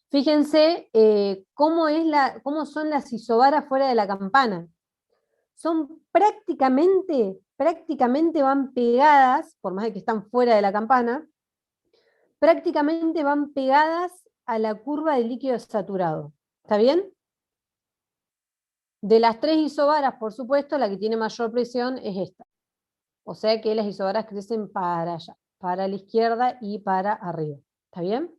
Fíjense cómo son las isobaras fuera de la campana. Son prácticamente van pegadas, por más de que están fuera de la campana, prácticamente van pegadas a la curva de líquido saturado. ¿Está bien? De las tres isobaras, por supuesto, la que tiene mayor presión es esta. O sea que las isobaras crecen para allá, para la izquierda y para arriba. ¿Está bien?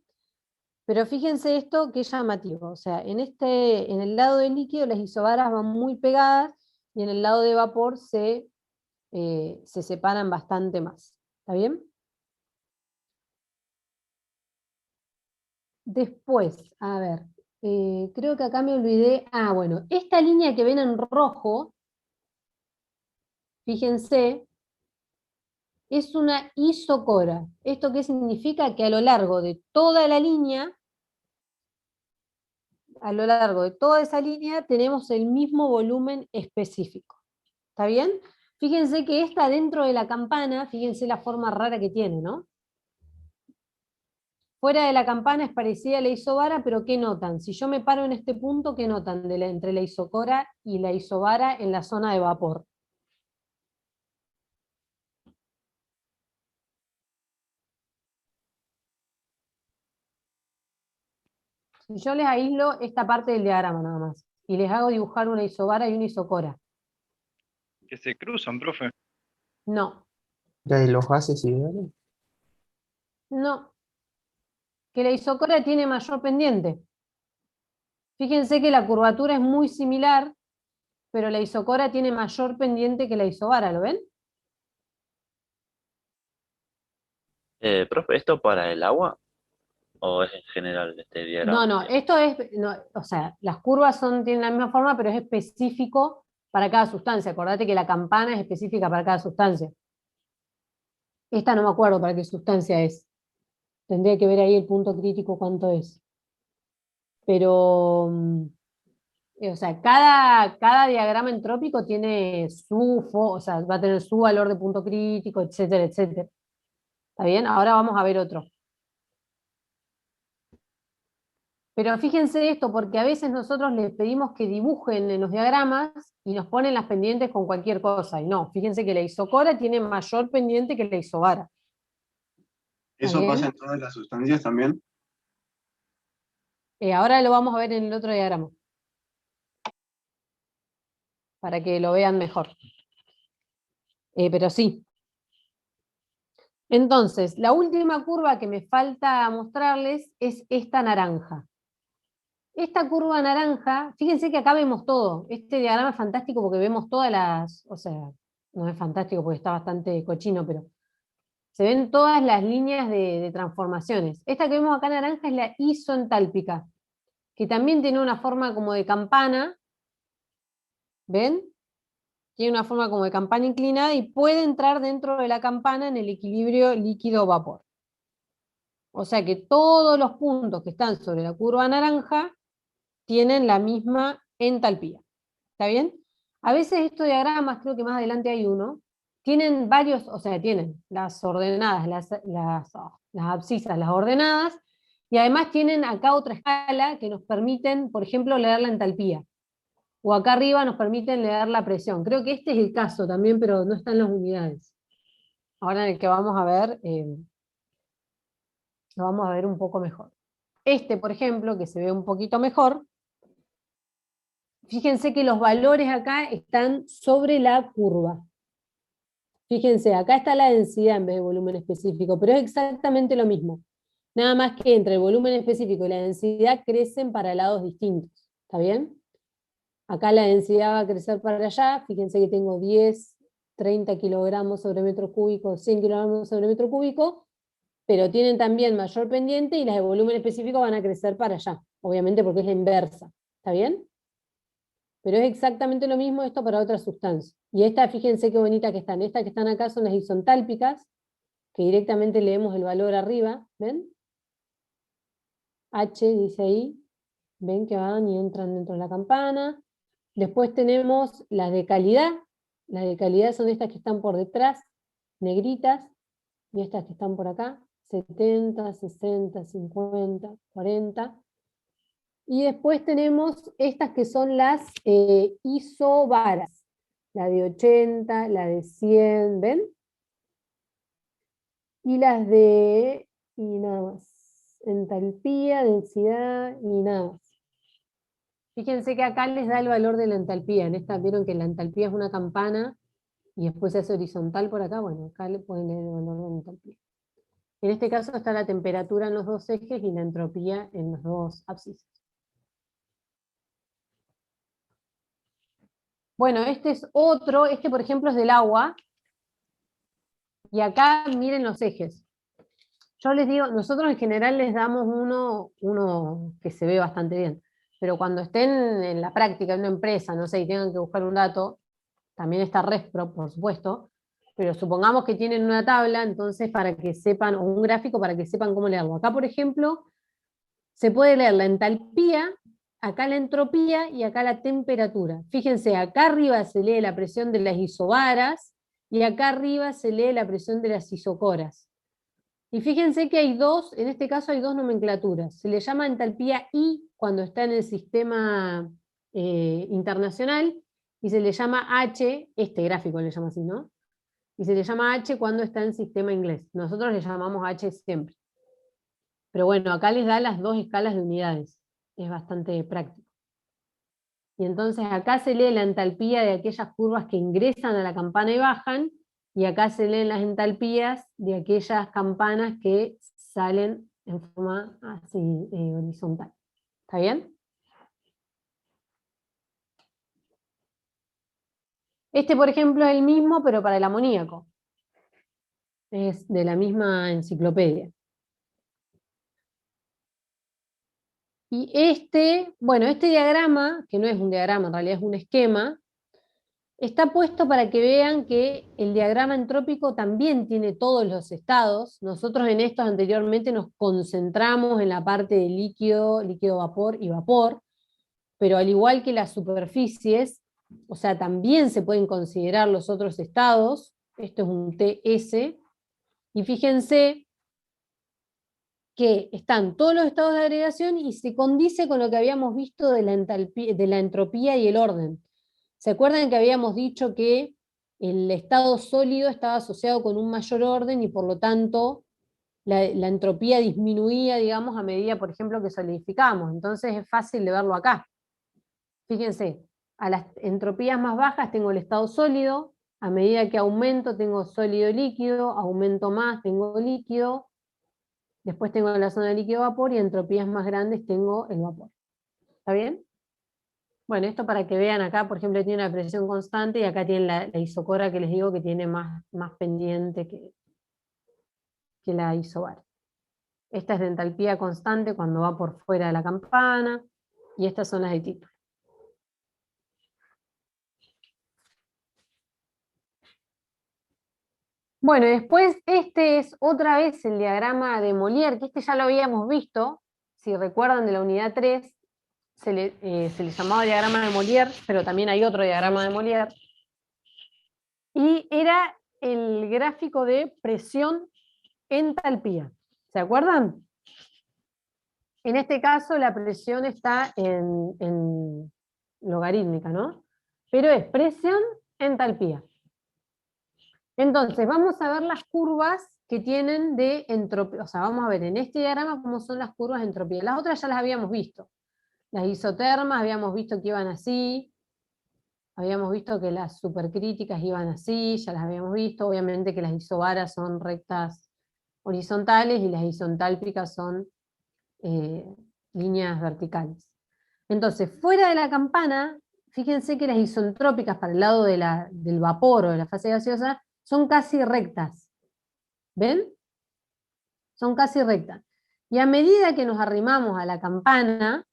Pero fíjense esto que es llamativo. O sea, en el lado del líquido las isobaras van muy pegadas y en el lado de vapor se separan bastante más. ¿Está bien? Después, a ver, creo que acá me olvidé. Ah, bueno, esta línea que ven en rojo, fíjense, es una isocora. ¿Esto qué significa? Que a lo largo de toda la línea, a lo largo de toda esa línea, tenemos el mismo volumen específico. ¿Está bien? Fíjense que esta dentro de la campana, fíjense la forma rara que tiene, ¿no? Fuera de la campana es parecida a la isobara, pero ¿qué notan? Si yo me paro en este punto, ¿qué notan entre la isocora y la isobara en la zona de vapor? Si yo les aíslo esta parte del diagrama nada más, y les hago dibujar una isobara y una isocora. Que se cruzan, profe. No, La de los gases ideales. no, que la isocora tiene mayor pendiente. Fíjense que la curvatura es muy similar, pero la isocora tiene mayor pendiente que la isobara, ¿lo ven? Profe, ¿esto para el agua o es en general este No, diagrama? no, esto es, no, o sea, las curvas tienen la misma forma, pero es específico para cada sustancia. Acordate que la campana es específica para cada sustancia. Esta no me acuerdo para qué sustancia es. Tendría que ver ahí el punto crítico cuánto es. Pero, o sea, cada diagrama entrópico tiene o sea, va a tener su valor de punto crítico, etcétera, etcétera. ¿Está bien? Ahora vamos a ver otro. Pero fíjense esto, porque a veces nosotros les pedimos que dibujen en los diagramas y nos ponen las pendientes con cualquier cosa. Y no, fíjense que la isocora tiene mayor pendiente que la isobara. ¿Está ¿Eso pasa bien? en todas las sustancias también? Ahora lo vamos a ver en el otro diagrama, para que lo vean mejor. Pero sí. Entonces, la última curva que me falta mostrarles es esta naranja. Esta curva naranja, fíjense que acá vemos todo. Este diagrama es fantástico porque vemos todas las, o sea, no es fantástico porque está bastante cochino, pero se ven todas las líneas de transformaciones. Esta que vemos acá naranja es la isoentálpica, que también tiene una forma como de campana, ¿ven? Tiene una forma como de campana inclinada y puede entrar dentro de la campana en el equilibrio líquido-vapor. O sea que todos los puntos que están sobre la curva naranja tienen la misma entalpía. ¿Está bien? A veces estos diagramas, creo que más adelante hay uno, tienen varios, o sea, tienen las ordenadas, las abscisas, las ordenadas, y además tienen acá otra escala que nos permiten, por ejemplo, leer la entalpía. O acá arriba nos permiten leer la presión. Creo que este es el caso también, pero no están las unidades. Ahora en el que vamos a ver, lo vamos a ver un poco mejor. Este, por ejemplo, que se ve un poquito mejor, fíjense que los valores acá están sobre la curva. Fíjense, acá está la densidad en vez de volumen específico, pero es exactamente lo mismo. Nada más que entre el volumen específico y la densidad crecen para lados distintos. ¿Está bien? Acá la densidad va a crecer para allá. Fíjense que tengo 10, 30 kilogramos sobre metro cúbico, 100 kilogramos sobre metro cúbico, pero tienen también mayor pendiente y las de volumen específico van a crecer para allá. Obviamente porque es la inversa. ¿Está bien? Pero es exactamente lo mismo esto para otras sustancias. Y esta, fíjense qué bonita que están. Estas que están acá son las isontálpicas, que directamente leemos el valor arriba, ¿ven? H dice ahí, ven que van y entran dentro de la campana. Después tenemos las de calidad son estas que están por detrás, negritas, y estas que están por acá, 70, 60, 50, 40. Y después tenemos estas que son las isobaras. La de 80, la de 100, ¿ven? Y las de, y nada más, entalpía, densidad y nada más. Fíjense que acá les da el valor de la entalpía. En esta vieron que la entalpía es una campana y después se hace horizontal por acá. Bueno, acá le pueden leer el valor de la entalpía. En este caso está la temperatura en los dos ejes y la entropía en los dos ábsices. Bueno, este es otro, este por ejemplo es del agua. Y acá miren los ejes. Yo les digo, nosotros en general les damos uno que se ve bastante bien. Pero cuando estén en la práctica en una empresa, no sé, y tengan que buscar un dato, también está Respro, por supuesto, pero supongamos que tienen una tabla, entonces para que sepan, o un gráfico para que sepan cómo leerlo. Acá, por ejemplo, se puede leer la entalpía, acá la entropía y acá la temperatura. Fíjense, acá arriba se lee la presión de las isobaras y acá arriba se lee la presión de las isocoras. Y fíjense que hay dos, en este caso hay dos nomenclaturas. Se le llama entalpía I cuando está en el sistema internacional y se le llama H, este gráfico le llama así, ¿no? Y se le llama H cuando está en sistema inglés. Nosotros le llamamos H siempre. Pero bueno, acá les da las dos escalas de unidades. Es bastante práctico. Y entonces acá se lee la entalpía de aquellas curvas que ingresan a la campana y bajan, y acá se leen las entalpías de aquellas campanas que salen en forma así horizontal. ¿Está bien? Este, por ejemplo, es el mismo, pero para el amoníaco. Es de la misma enciclopedia. Y este, bueno, este diagrama, que no es un diagrama, en realidad es un esquema, está puesto para que vean que el diagrama entrópico también tiene todos los estados. Nosotros en estos anteriormente nos concentramos en la parte de líquido, líquido-vapor y vapor, pero al igual que las superficies, o sea, también se pueden considerar los otros estados. Esto es un TS, y fíjense que están todos los estados de agregación y se condice con lo que habíamos visto de la entropía y el orden. ¿Se acuerdan que habíamos dicho que el estado sólido estaba asociado con un mayor orden y por lo tanto la entropía disminuía, digamos, a medida, por ejemplo, que solidificamos? Entonces es fácil de verlo acá. Fíjense, a las entropías más bajas tengo el estado sólido, a medida que aumento tengo sólido-líquido, aumento más tengo líquido, después tengo la zona de líquido-vapor y entropías más grandes tengo el vapor. ¿Está bien? Bueno, esto para que vean acá, por ejemplo, tiene una presión constante y acá tiene la isocora que les digo que tiene más pendiente que la isobar. Esta es de entalpía constante cuando va por fuera de la campana y estas son las de título. Bueno, después este es otra vez el diagrama de Molière, que este ya lo habíamos visto, si recuerdan de la unidad 3, se le llamaba diagrama de Molière, pero también hay otro diagrama de Molière, y era el gráfico de presión-entalpía. ¿Se acuerdan? En este caso la presión está en logarítmica, ¿no? Pero es presión-entalpía. Entonces, vamos a ver las curvas que tienen de entropía. O sea, vamos a ver en este diagrama cómo son las curvas de entropía. Las otras ya las habíamos visto. Las isotermas habíamos visto que iban así. Habíamos visto que las supercríticas iban así, ya las habíamos visto. Obviamente que las isobaras son rectas horizontales y las isontálpicas son líneas verticales. Entonces, fuera de la campana, fíjense que las isentrópicas para el lado del vapor o de la fase gaseosa son casi rectas. ¿Ven? Son casi rectas. Y a medida que nos arrimamos a la campana,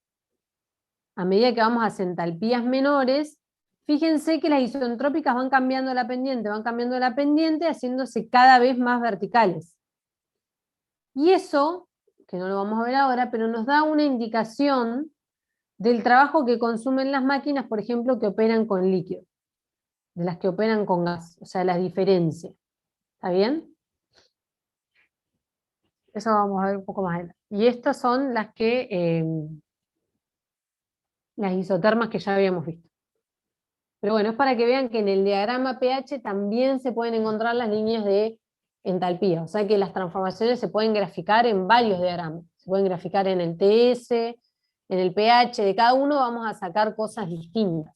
a medida que vamos a entalpías menores, fíjense que las isentrópicas van cambiando la pendiente, haciéndose cada vez más verticales. Y eso, que no lo vamos a ver ahora, pero nos da una indicación del trabajo que consumen las máquinas, por ejemplo, que operan con líquido, de las que operan con gas, o sea, las diferencias. ¿Está bien? Eso vamos a ver un poco más adelante. Y estas son las que las isotermas que ya habíamos visto. Pero bueno, es para que vean que en el diagrama pH también se pueden encontrar las líneas de entalpía, o sea que las transformaciones se pueden graficar en varios diagramas, se pueden graficar en el TS, en el pH, de cada uno vamos a sacar cosas distintas.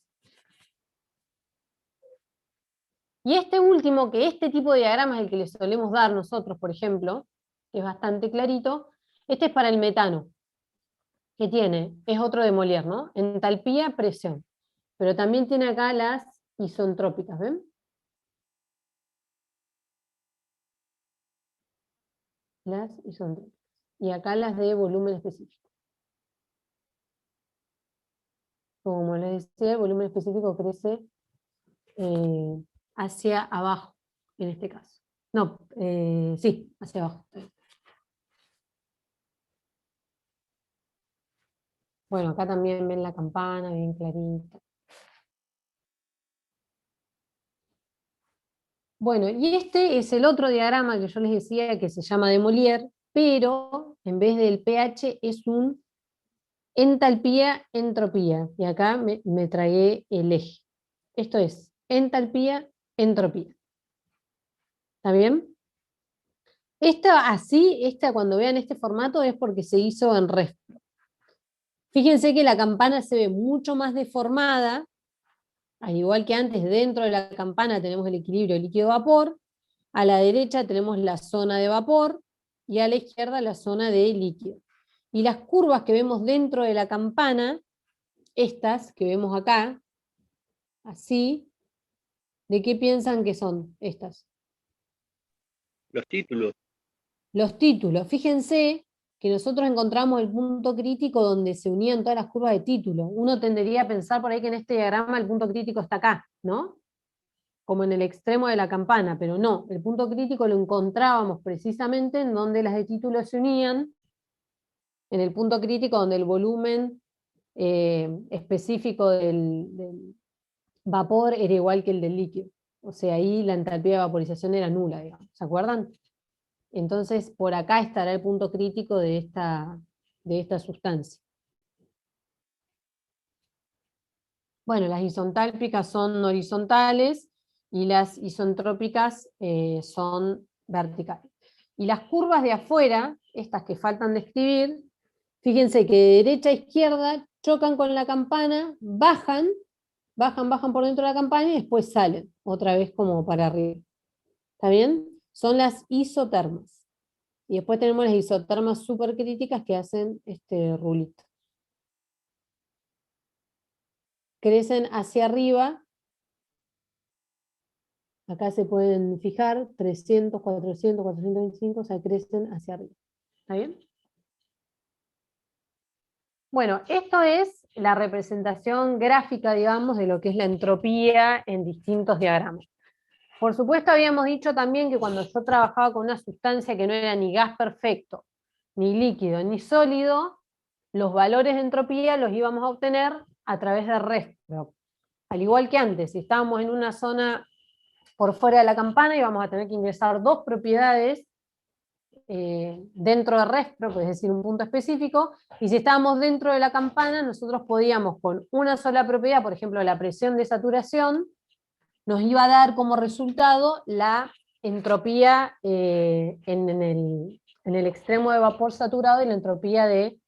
Y este último, que este tipo de diagrama es el que le solemos dar nosotros, por ejemplo, que es bastante clarito, este es para el metano, que tiene, es otro de Molière, ¿no? Entalpía, presión. Pero también tiene acá las isentrópicas, ¿ven? Las isentrópicas. Y acá las de volumen específico. Como les decía, el volumen específico crece hacia abajo, en este caso. No, sí, hacia abajo. Bueno, acá también ven la campana, bien clarita. Bueno, y este es el otro diagrama que yo les decía que se llama de Molière, pero en vez del pH es un entalpía, entropía. Y acá me tragué el eje. Esto es entalpía, entropía. ¿Está bien? Esta cuando vean este formato es porque se hizo en Respro. Fíjense que la campana se ve mucho más deformada, al igual que antes, dentro de la campana tenemos el equilibrio líquido-vapor, a la derecha tenemos la zona de vapor, y a la izquierda la zona de líquido. Y las curvas que vemos dentro de la campana, estas que vemos acá, así, ¿de qué piensan que son estas? Los títulos. Los títulos. Fíjense que nosotros encontramos el punto crítico donde se unían todas las curvas de título. Uno tendería a pensar por ahí que en este diagrama el punto crítico está acá, ¿no? Como en el extremo de la campana, pero no, el punto crítico lo encontrábamos precisamente en donde las de título se unían, en el punto crítico donde el volumen específico del vapor era igual que el del líquido. O sea, ahí la entalpía de vaporización era nula, digamos. ¿Se acuerdan? Entonces, por acá estará el punto crítico de esta sustancia. Bueno, las isentálpicas son horizontales y las isentrópicas son verticales. Y las curvas de afuera, estas que faltan de escribir, fíjense que de derecha a izquierda chocan con la campana, bajan por dentro de la campana y después salen, otra vez como para arriba. ¿Está bien? Son las isotermas. Y después tenemos las isotermas supercríticas que hacen este rulito. Crecen hacia arriba. Acá se pueden fijar 300, 400, 425, o sea, crecen hacia arriba. ¿Está bien? Bueno, esto es la representación gráfica, digamos, de lo que es la entropía en distintos diagramas. Por supuesto, habíamos dicho también que cuando yo trabajaba con una sustancia que no era ni gas perfecto, ni líquido, ni sólido, los valores de entropía los íbamos a obtener a través de Respro. Al igual que antes, si estábamos en una zona por fuera de la campana, íbamos a tener que ingresar dos propiedades dentro de Respro, es decir, un punto específico, y si estábamos dentro de la campana, nosotros podíamos con una sola propiedad, por ejemplo, la presión de saturación, nos iba a dar como resultado la entropía en el extremo de vapor saturado y la entropía de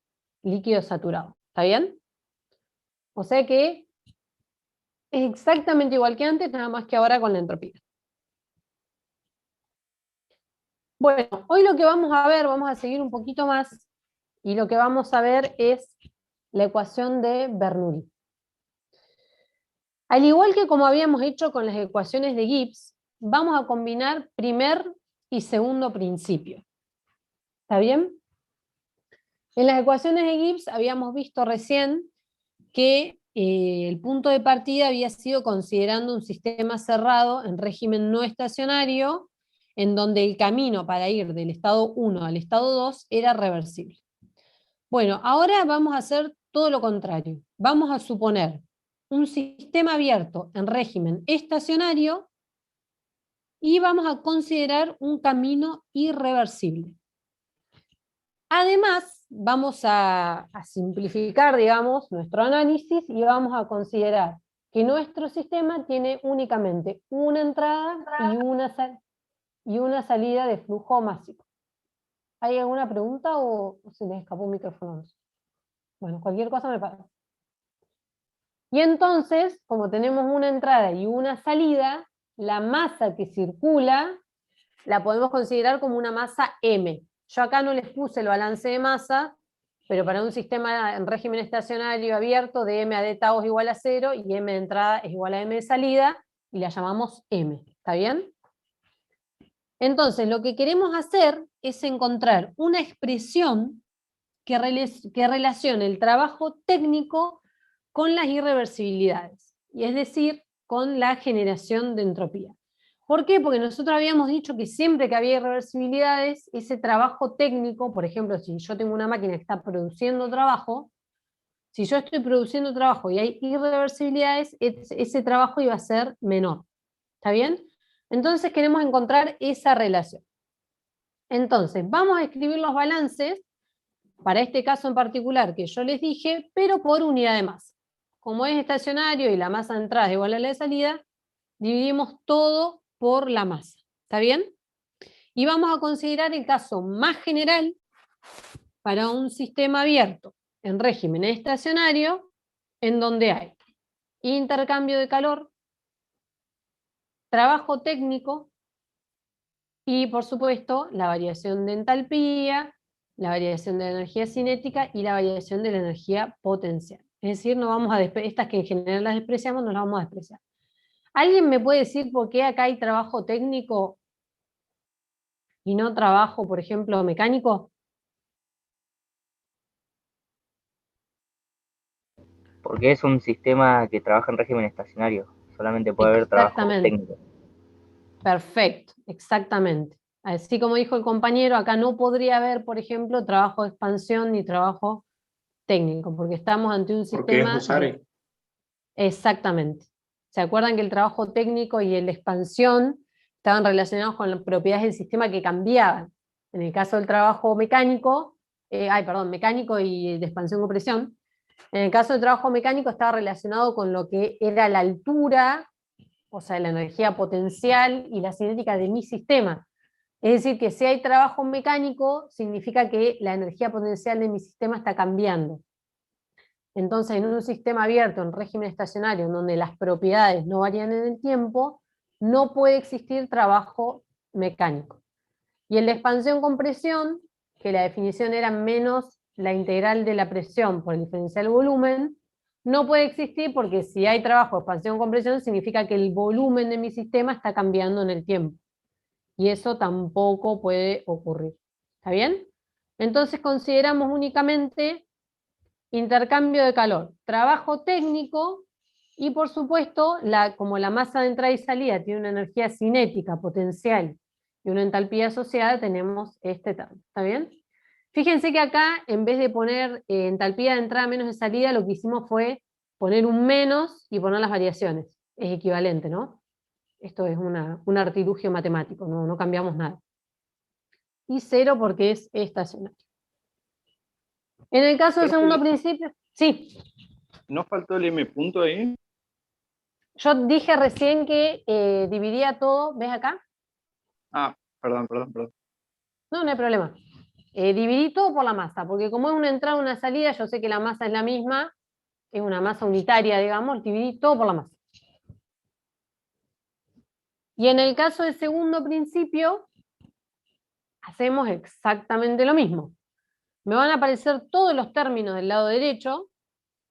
líquido saturado. ¿Está bien? O sea que es exactamente igual que antes, nada más que ahora con la entropía. Bueno, hoy lo que vamos a ver, vamos a seguir un poquito más, y lo que vamos a ver es la ecuación de Bernoulli. Al igual que como habíamos hecho con las ecuaciones de Gibbs, vamos a combinar primer y segundo principio. ¿Está bien? En las ecuaciones de Gibbs habíamos visto recién que el punto de partida había sido considerando un sistema cerrado en régimen no estacionario, en donde el camino para ir del estado 1 al estado 2 era reversible. Bueno, ahora vamos a hacer todo lo contrario. Vamos a suponer un sistema abierto en régimen estacionario y vamos a considerar un camino irreversible. Además, vamos a simplificar, digamos, nuestro análisis y vamos a considerar que nuestro sistema tiene únicamente una entrada y una salida de flujo másico. ¿Hay alguna pregunta o se les escapó un micrófono? Bueno, cualquier cosa me pasa. Y entonces, como tenemos una entrada y una salida, la masa que circula la podemos considerar como una masa M. Yo acá no les puse el balance de masa, pero para un sistema en régimen estacionario abierto, de M a D tau es igual a 0, y M de entrada es igual a M de salida, y la llamamos M. ¿Está bien? Entonces, lo que queremos hacer es encontrar una expresión que relacione el trabajo técnico con las irreversibilidades, y es decir, con la generación de entropía. ¿Por qué? Porque nosotros habíamos dicho que siempre que había irreversibilidades, ese trabajo técnico, por ejemplo, si yo tengo una máquina que está produciendo trabajo, si yo estoy produciendo trabajo y hay irreversibilidades, ese trabajo iba a ser menor. ¿Está bien? Entonces queremos encontrar esa relación. Entonces, vamos a escribir los balances, para este caso en particular que yo les dije, pero por unidad de masa. Como es estacionario y la masa de entrada es igual a la de salida, dividimos todo por la masa. ¿Está bien? Y vamos a considerar el caso más general para un sistema abierto en régimen estacionario, en donde hay intercambio de calor, trabajo técnico y, por supuesto, la variación de entalpía, la variación de la energía cinética y la variación de la energía potencial. Es decir, no vamos a estas que en general las despreciamos, no las vamos a despreciar. ¿Alguien me puede decir por qué acá hay trabajo técnico y no trabajo, por ejemplo, mecánico? Porque es un sistema que trabaja en régimen estacionario. Solamente puede haber trabajo técnico. Perfecto, exactamente. Así como dijo el compañero, acá no podría haber, por ejemplo, trabajo de expansión ni trabajo técnico, porque estamos ante un sistema... Porque es USARE. Exactamente. ¿Se acuerdan que el trabajo técnico y el de expansión estaban relacionados con las propiedades del sistema que cambiaban? En el caso del trabajo mecánico, mecánico y de expansión-compresión, en el caso del trabajo mecánico estaba relacionado con lo que era la altura, o sea, la energía potencial y la cinética de mi sistema. Es decir, que si hay trabajo mecánico, significa que la energía potencial de mi sistema está cambiando. Entonces, en un sistema abierto, en régimen estacionario, en donde las propiedades no varían en el tiempo, no puede existir trabajo mecánico. Y el de expansión-compresión, que la definición era menos la integral de la presión por el diferencial volumen, no puede existir porque si hay trabajo de expansión-compresión significa que el volumen de mi sistema está cambiando en el tiempo. Y eso tampoco puede ocurrir. ¿Está bien? Entonces consideramos únicamente intercambio de calor, trabajo técnico y, por supuesto, como la masa de entrada y salida tiene una energía cinética, potencial y una entalpía asociada, tenemos este termo. ¿Está bien? Fíjense que acá, en vez de poner entalpía de entrada menos de salida, lo que hicimos fue poner un menos y poner las variaciones. Es equivalente, ¿no? Esto es un artilugio matemático, no cambiamos nada. Y 0 porque es estacionario. En el caso del segundo principio, sí. ¿No faltó el M punto ahí? Yo dije recién que dividía todo, ¿ves acá? Ah, perdón. No hay problema. Dividí todo por la masa, porque como es una entrada y una salida, yo sé que la masa es la misma, es una masa unitaria, digamos, dividí todo por la masa. Y en el caso del segundo principio, hacemos exactamente lo mismo. Me van a aparecer todos los términos del lado derecho.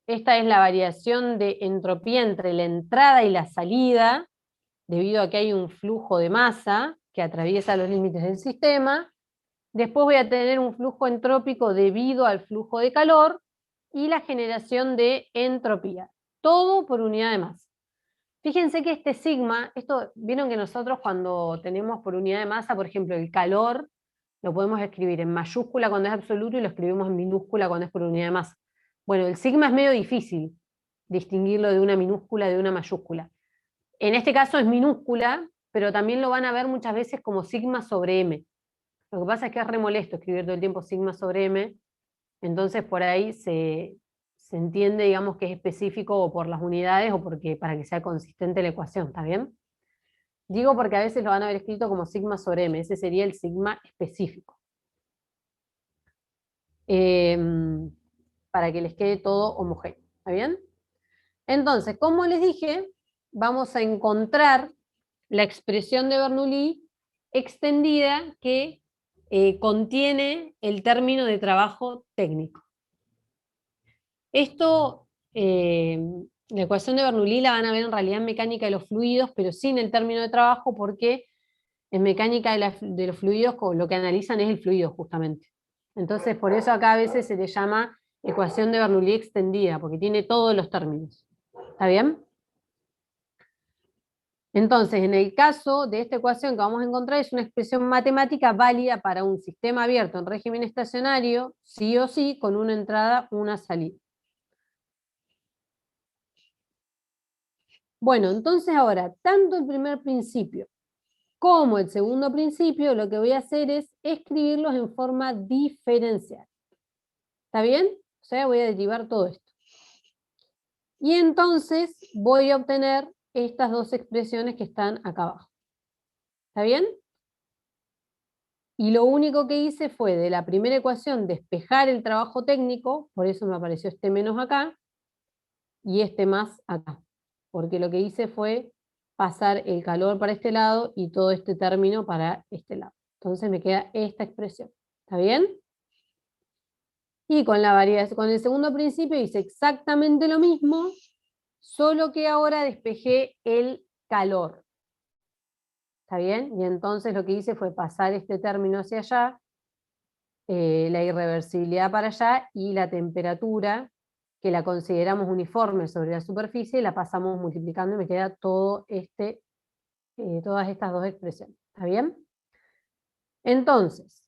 Esta es la variación de entropía entre la entrada y la salida, debido a que hay un flujo de masa que atraviesa los límites del sistema. Después voy a tener un flujo entrópico debido al flujo de calor y la generación de entropía. Todo por unidad de masa. Fíjense que este sigma, vieron que nosotros cuando tenemos por unidad de masa, por ejemplo, el calor, lo podemos escribir en mayúscula cuando es absoluto y lo escribimos en minúscula cuando es por unidad de masa. Bueno, el sigma es medio difícil distinguirlo de una minúscula de una mayúscula. En este caso es minúscula, pero también lo van a ver muchas veces como sigma sobre m. Lo que pasa es que es re molesto escribir todo el tiempo sigma sobre m, entonces por ahí se entiende, digamos, que es específico o por las unidades o porque para que sea consistente la ecuación, ¿está bien? Digo porque a veces lo van a haber escrito como sigma sobre m, ese sería el sigma específico. Para que les quede todo homogéneo, ¿está bien? Entonces, como les dije, vamos a encontrar la expresión de Bernoulli extendida que contiene el término de trabajo técnico. Esto, la ecuación de Bernoulli la van a ver en realidad en mecánica de los fluidos, pero sin el término de trabajo, porque en mecánica de los fluidos lo que analizan es el fluido justamente. Entonces, por eso acá a veces se le llama ecuación de Bernoulli extendida, porque tiene todos los términos. ¿Está bien? Entonces, en el caso de esta ecuación que vamos a encontrar, es una expresión matemática válida para un sistema abierto en régimen estacionario, sí o sí, con una entrada, una salida. Bueno, entonces ahora, tanto el primer principio como el segundo principio, lo que voy a hacer es escribirlos en forma diferencial. ¿Está bien? O sea, voy a derivar todo esto. Y entonces voy a obtener estas dos expresiones que están acá abajo. ¿Está bien? Y lo único que hice fue de la primera ecuación despejar el trabajo técnico, por eso me apareció este menos acá, y este más acá. Porque lo que hice fue pasar el calor para este lado y todo este término para este lado. Entonces me queda esta expresión. ¿Está bien? Y con la variación, con el segundo principio hice exactamente lo mismo, solo que ahora despejé el calor. ¿Está bien? Y entonces lo que hice fue pasar este término hacia allá, la irreversibilidad para allá, y la temperatura, que la consideramos uniforme sobre la superficie, la pasamos multiplicando y me queda todo todas estas dos expresiones. ¿Está bien? Entonces,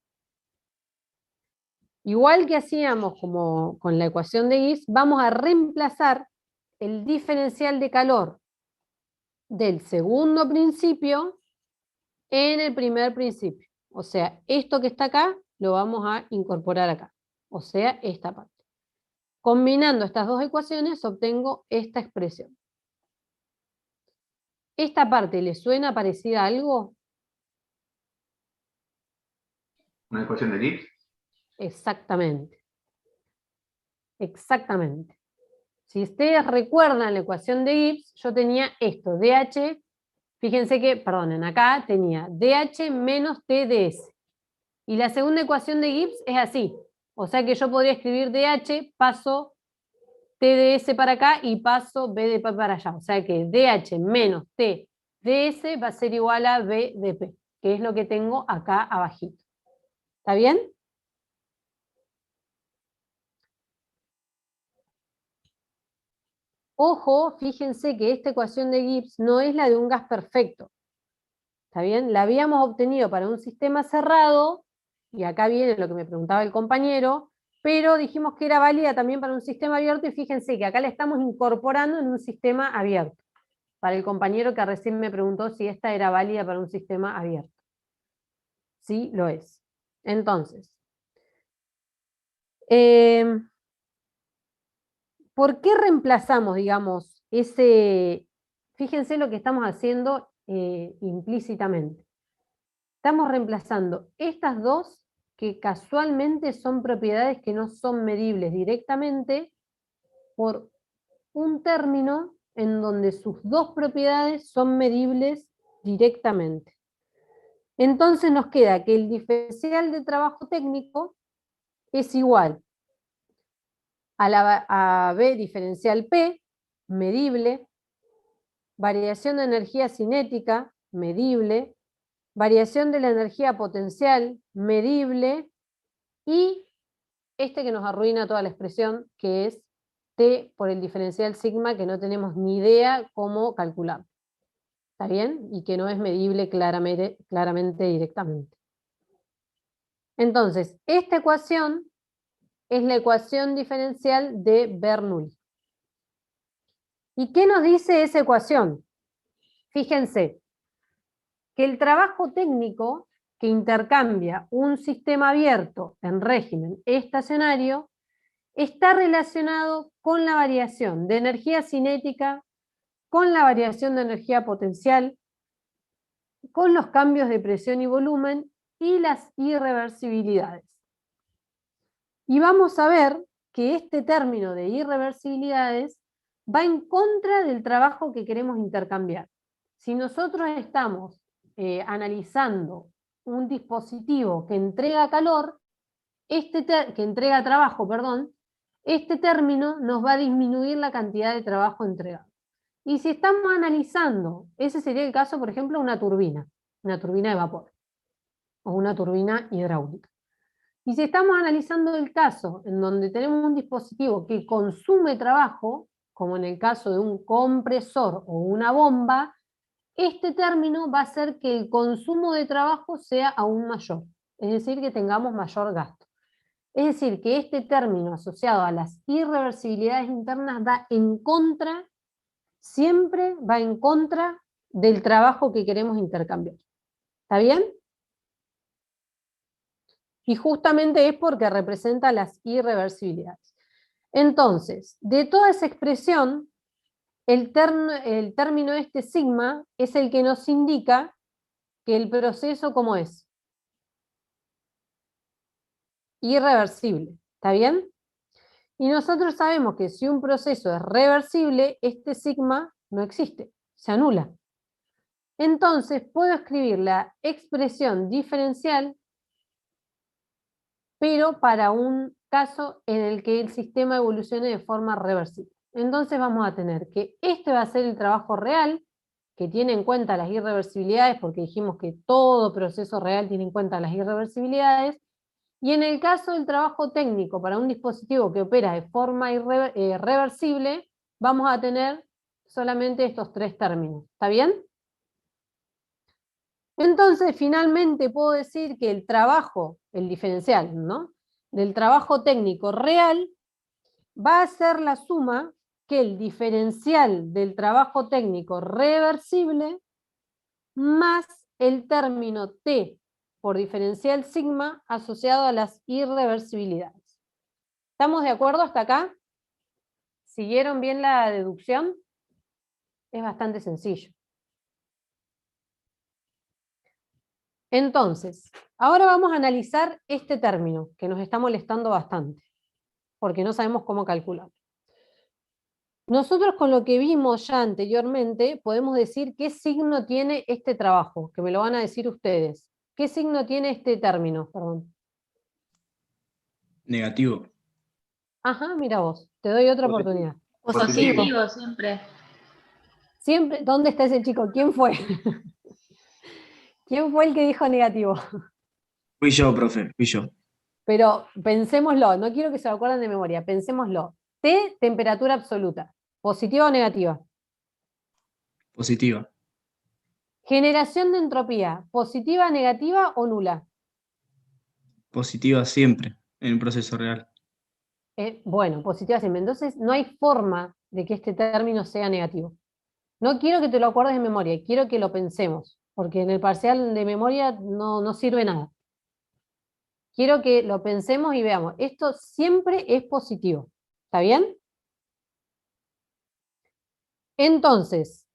igual que hacíamos como con la ecuación de Gibbs, vamos a reemplazar el diferencial de calor del segundo principio en el primer principio. O sea, esto que está acá lo vamos a incorporar acá. O sea, esta parte. Combinando estas dos ecuaciones obtengo esta expresión. ¿Esta parte le suena parecida a algo? ¿Una ecuación de Gibbs? Exactamente. Exactamente. Si ustedes recuerdan la ecuación de Gibbs, yo tenía esto, DH, fíjense que, perdonen, acá tenía DH menos TDS. Y la segunda ecuación de Gibbs es así. O sea que yo podría escribir DH, paso TDS para acá y paso BDP para allá. O sea que DH menos TDS va a ser igual a BDP, que es lo que tengo acá abajito. ¿Está bien? Ojo, fíjense que esta ecuación de Gibbs no es la de un gas perfecto. ¿Está bien? La habíamos obtenido para un sistema cerrado, y acá viene lo que me preguntaba el compañero, pero dijimos que era válida también para un sistema abierto, y fíjense que acá la estamos incorporando en un sistema abierto. Para el compañero que recién me preguntó si esta era válida para un sistema abierto. Sí, lo es. Entonces, ¿por qué reemplazamos, digamos, fíjense lo que estamos haciendo implícitamente? Estamos reemplazando estas dos, que casualmente son propiedades que no son medibles directamente, por un término en donde sus dos propiedades son medibles directamente. Entonces nos queda que el diferencial de trabajo técnico es igual a B diferencial P, medible, variación de energía cinética, medible, variación de la energía potencial, medible, y este que nos arruina toda la expresión, que es T por el diferencial sigma, que no tenemos ni idea cómo calcular. ¿Está bien? Y que no es medible claramente directamente. Entonces, esta ecuación es la ecuación diferencial de Bernoulli. ¿Y qué nos dice esa ecuación? Fíjense, que el trabajo técnico, que intercambia un sistema abierto en régimen estacionario está relacionado con la variación de energía cinética, con la variación de energía potencial, con los cambios de presión y volumen y las irreversibilidades. Y vamos a ver que este término de irreversibilidades va en contra del trabajo que queremos intercambiar. Si nosotros estamos analizando un dispositivo que entrega calor, que entrega trabajo, perdón, este término nos va a disminuir la cantidad de trabajo entregado. Y si estamos analizando, ese sería el caso, por ejemplo, una turbina de vapor, o una turbina hidráulica. Y si estamos analizando el caso en donde tenemos un dispositivo que consume trabajo, como en el caso de un compresor o una bomba, este término va a hacer que el consumo de trabajo sea aún mayor, es decir, que tengamos mayor gasto. Es decir, que este término asociado a las irreversibilidades internas va en contra, siempre va en contra del trabajo que queremos intercambiar. ¿Está bien? Y justamente es porque representa las irreversibilidades. Entonces, de toda esa expresión, el término este sigma es el que nos indica que el proceso, ¿cómo es? Irreversible, ¿está bien? Y nosotros sabemos que si un proceso es reversible, este sigma no existe, se anula. Entonces puedo escribir la expresión diferencial, pero para un caso en el que el sistema evolucione de forma reversible. Entonces vamos a tener que este va a ser el trabajo real, que tiene en cuenta las irreversibilidades, porque dijimos que todo proceso real tiene en cuenta las irreversibilidades, y en el caso del trabajo técnico para un dispositivo que opera de forma reversible, vamos a tener solamente estos tres términos. ¿Está bien? Entonces, finalmente puedo decir que el trabajo, el diferencial, ¿no?, del trabajo técnico real va a ser la suma que el diferencial del trabajo técnico reversible más el término T por diferencial sigma asociado a las irreversibilidades. ¿Estamos de acuerdo hasta acá? ¿Siguieron bien la deducción? Es bastante sencillo. Entonces, ahora vamos a analizar este término, que nos está molestando bastante, porque no sabemos cómo calcularlo. Nosotros con lo que vimos ya anteriormente, podemos decir qué signo tiene este trabajo, que me lo van a decir ustedes. ¿Qué signo tiene este término? Perdón. Negativo. Ajá, mira vos, te doy otra oportunidad. Positivo siempre. Siempre, ¿dónde está ese chico? ¿Quién fue? ¿Quién fue el que dijo negativo? Fui yo, profe, fui yo. Pero pensémoslo, no quiero que se lo acuerden de memoria, pensémoslo. T, temperatura absoluta. ¿Positiva o negativa? Positiva. Generación de entropía, ¿positiva, negativa o nula? Positiva siempre en un proceso real. Bueno, positiva siempre. Entonces no hay forma de que este término sea negativo. No quiero que te lo acuerdes de memoria, quiero que lo pensemos, porque en el parcial de memoria no sirve nada. Quiero que lo pensemos y veamos. Esto siempre es positivo. ¿Está bien? Entonces,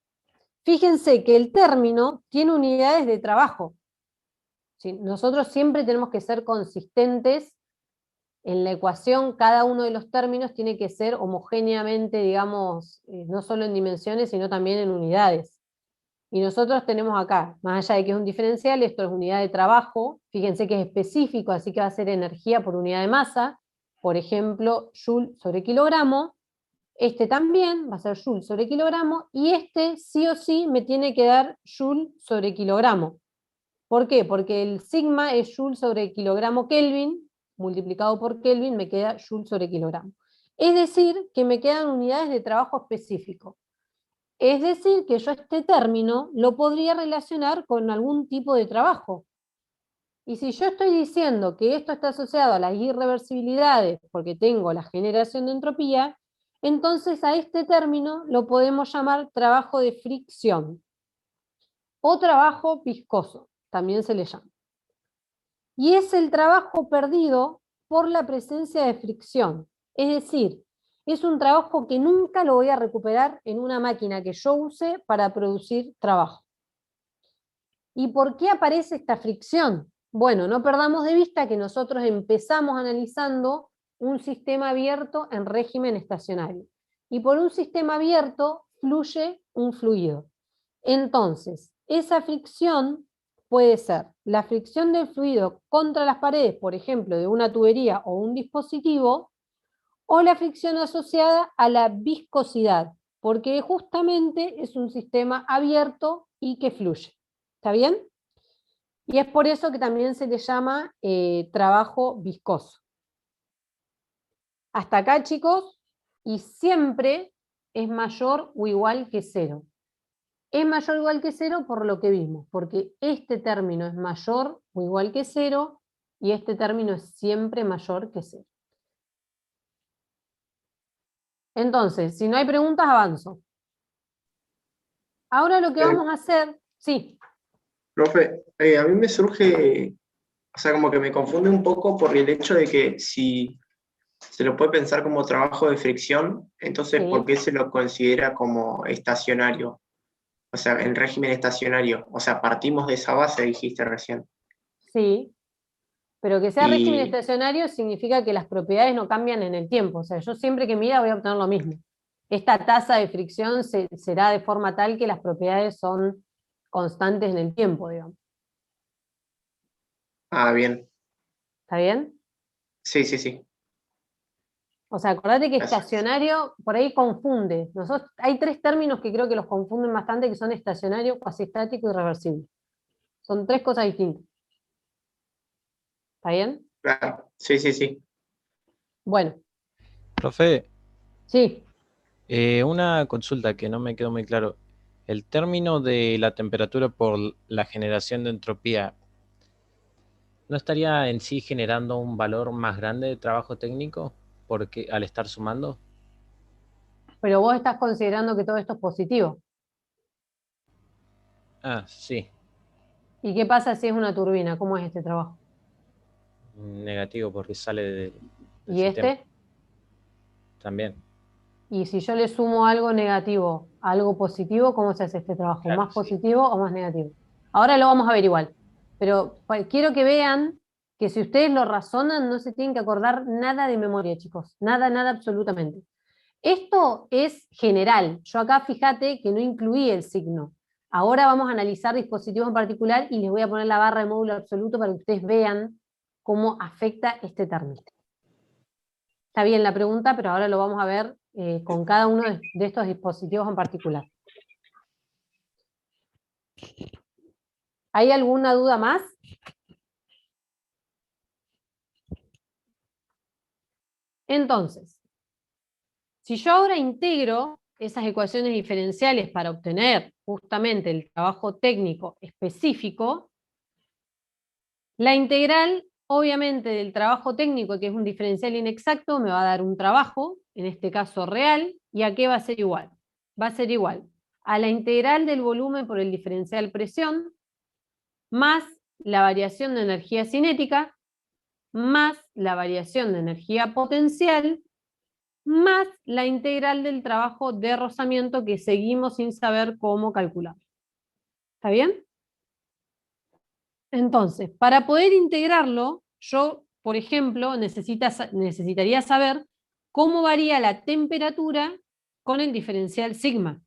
fíjense que el término tiene unidades de trabajo. ¿Sí? Nosotros siempre tenemos que ser consistentes en la ecuación. Cada uno de los términos tiene que ser homogéneamente, digamos, no solo en dimensiones, sino también en unidades. Y nosotros tenemos acá, más allá de que es un diferencial, esto es unidad de trabajo. Fíjense que es específico, así que va a ser energía por unidad de masa. Por ejemplo, Joule sobre kilogramo. Este también va a ser Joule sobre kilogramo, y este sí o sí me tiene que dar Joule sobre kilogramo. ¿Por qué? Porque el sigma es Joule sobre kilogramo Kelvin, multiplicado por Kelvin me queda Joule sobre kilogramo. Es decir, que me quedan unidades de trabajo específico. Es decir, que yo este término lo podría relacionar con algún tipo de trabajo. Y si yo estoy diciendo que esto está asociado a las irreversibilidades, porque tengo la generación de entropía, entonces a este término lo podemos llamar trabajo de fricción o trabajo viscoso, también se le llama. y es el trabajo perdido por la presencia de fricción. Es decir, es un trabajo que nunca lo voy a recuperar en una máquina que yo use para producir trabajo. ¿Y por qué aparece esta fricción? Bueno, no perdamos de vista que nosotros empezamos analizando un sistema abierto en régimen estacionario. Y por un sistema abierto fluye un fluido. Entonces, esa fricción puede ser la fricción del fluido contra las paredes, por ejemplo, de una tubería o un dispositivo, o la fricción asociada a la viscosidad, porque justamente es un sistema abierto y que fluye. ¿Está bien? Y es por eso que también se le llama trabajo viscoso. Hasta acá, chicos, y siempre es mayor o igual que 0. Es mayor o igual que 0 por lo que vimos, porque este término es mayor o igual que 0 y este término es siempre mayor que 0. Entonces, si no hay preguntas, avanzo. Ahora lo que vamos a hacer... Sí. Profe, a mí me surge, o sea, como que me confunde un poco por el hecho de que si se lo puede pensar como trabajo de fricción, entonces Sí. ¿por qué se lo considera como estacionario? O sea, en régimen estacionario. O sea, partimos de esa base, dijiste recién. Sí, pero que sea Y- régimen estacionario significa que las propiedades no cambian en el tiempo. O sea, yo siempre que mida voy a obtener lo mismo. Esta tasa de fricción será de forma tal que las propiedades son constantes en el tiempo, digamos. Ah, bien. ¿Está bien? Sí, sí, sí. O sea, acordate que Gracias. estacionario por ahí confunde. Hay 3 términos que creo que los confunden bastante, que son estacionario, cuasi estático y reversible. Son 3 cosas distintas. ¿Está bien? Claro. Sí, sí, sí. Bueno, Profe, sí. una consulta que no me quedó muy claro. El término de la temperatura por la generación de entropía, ¿no estaría en sí generando un valor más grande de trabajo técnico porque al estar sumando? Pero vos estás considerando que todo esto es positivo. Ah, sí, ¿Y qué pasa si es una turbina? ¿Cómo es este trabajo? negativo porque sale del ¿Y sistema este? también. Y si yo le sumo algo negativo a algo positivo, ¿cómo se hace este trabajo? Claro, ¿Más sí. positivo o más negativo? Ahora lo vamos a ver igual. Pero quiero que vean que si ustedes lo razonan, no se tienen que acordar nada de memoria, chicos. Nada, nada, absolutamente. Esto es general. Yo acá, fíjate que no incluí el signo. Ahora vamos a analizar dispositivos en particular y les voy a poner la barra de módulo absoluto para que ustedes vean cómo afecta este término. Está bien la pregunta, pero ahora lo vamos a ver con cada uno de estos dispositivos en particular. ¿Hay alguna duda más? Entonces, si yo ahora integro esas ecuaciones diferenciales para obtener justamente el trabajo técnico específico, la integral, obviamente, del trabajo técnico, que es un diferencial inexacto, me va a dar un trabajo, en este caso real, ¿y a qué va a ser igual? Va a ser igual a la integral del volumen por el diferencial presión, más la variación de energía cinética, más la variación de energía potencial, más la integral del trabajo de rozamiento que seguimos sin saber cómo calcular. ¿Está bien? Entonces, para poder integrarlo, yo, por ejemplo, necesitaría saber cómo varía la temperatura con el diferencial sigma.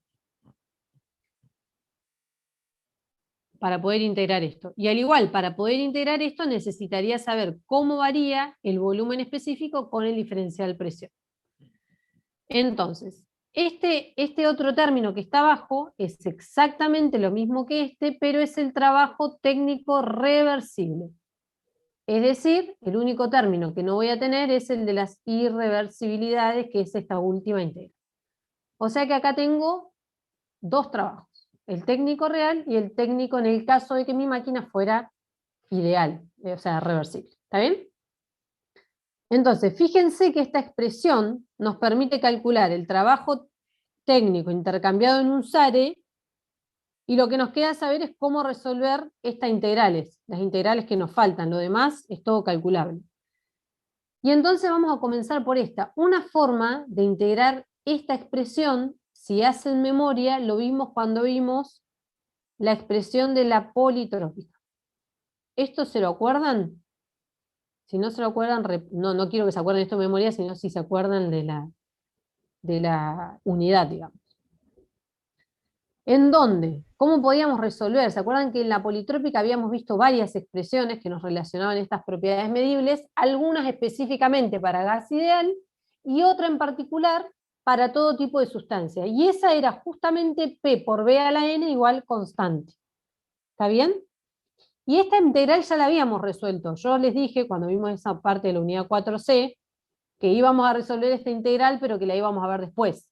Para poder integrar esto. Y al igual, para poder integrar esto, necesitaría saber cómo varía el volumen específico con el diferencial presión. Entonces, este otro término que está abajo es exactamente lo mismo que este, pero es el trabajo técnico reversible. Es decir, el único término que no voy a tener es el de las irreversibilidades, que es esta última integral. O sea que acá tengo 2 trabajos. El técnico real y el técnico en el caso de que mi máquina fuera ideal, o sea, reversible. ¿Está bien? Entonces, fíjense que esta expresión nos permite calcular el trabajo técnico intercambiado en un SARE Y lo que nos queda saber es cómo resolver estas integrales, las integrales que nos faltan. Lo demás es todo calculable. Y entonces vamos a comenzar por esta. Una forma de integrar esta expresión, si hacen memoria, lo vimos cuando vimos la expresión de la politrópica. ¿Esto se lo acuerdan? Si no se lo acuerdan, no quiero que se acuerden esto de memoria, sino si se acuerdan de la unidad, digamos. ¿En dónde? ¿Cómo podíamos resolver? ¿Se acuerdan que en la politrópica habíamos visto varias expresiones que nos relacionaban estas propiedades medibles, algunas específicamente para gas ideal y otra en particular para todo tipo de sustancia? Y esa era justamente P por B a la N igual constante. ¿Está bien? Y esta integral ya la habíamos resuelto. Yo les dije, cuando vimos esa parte de la unidad 4C, que íbamos a resolver esta integral, pero que la íbamos a ver después.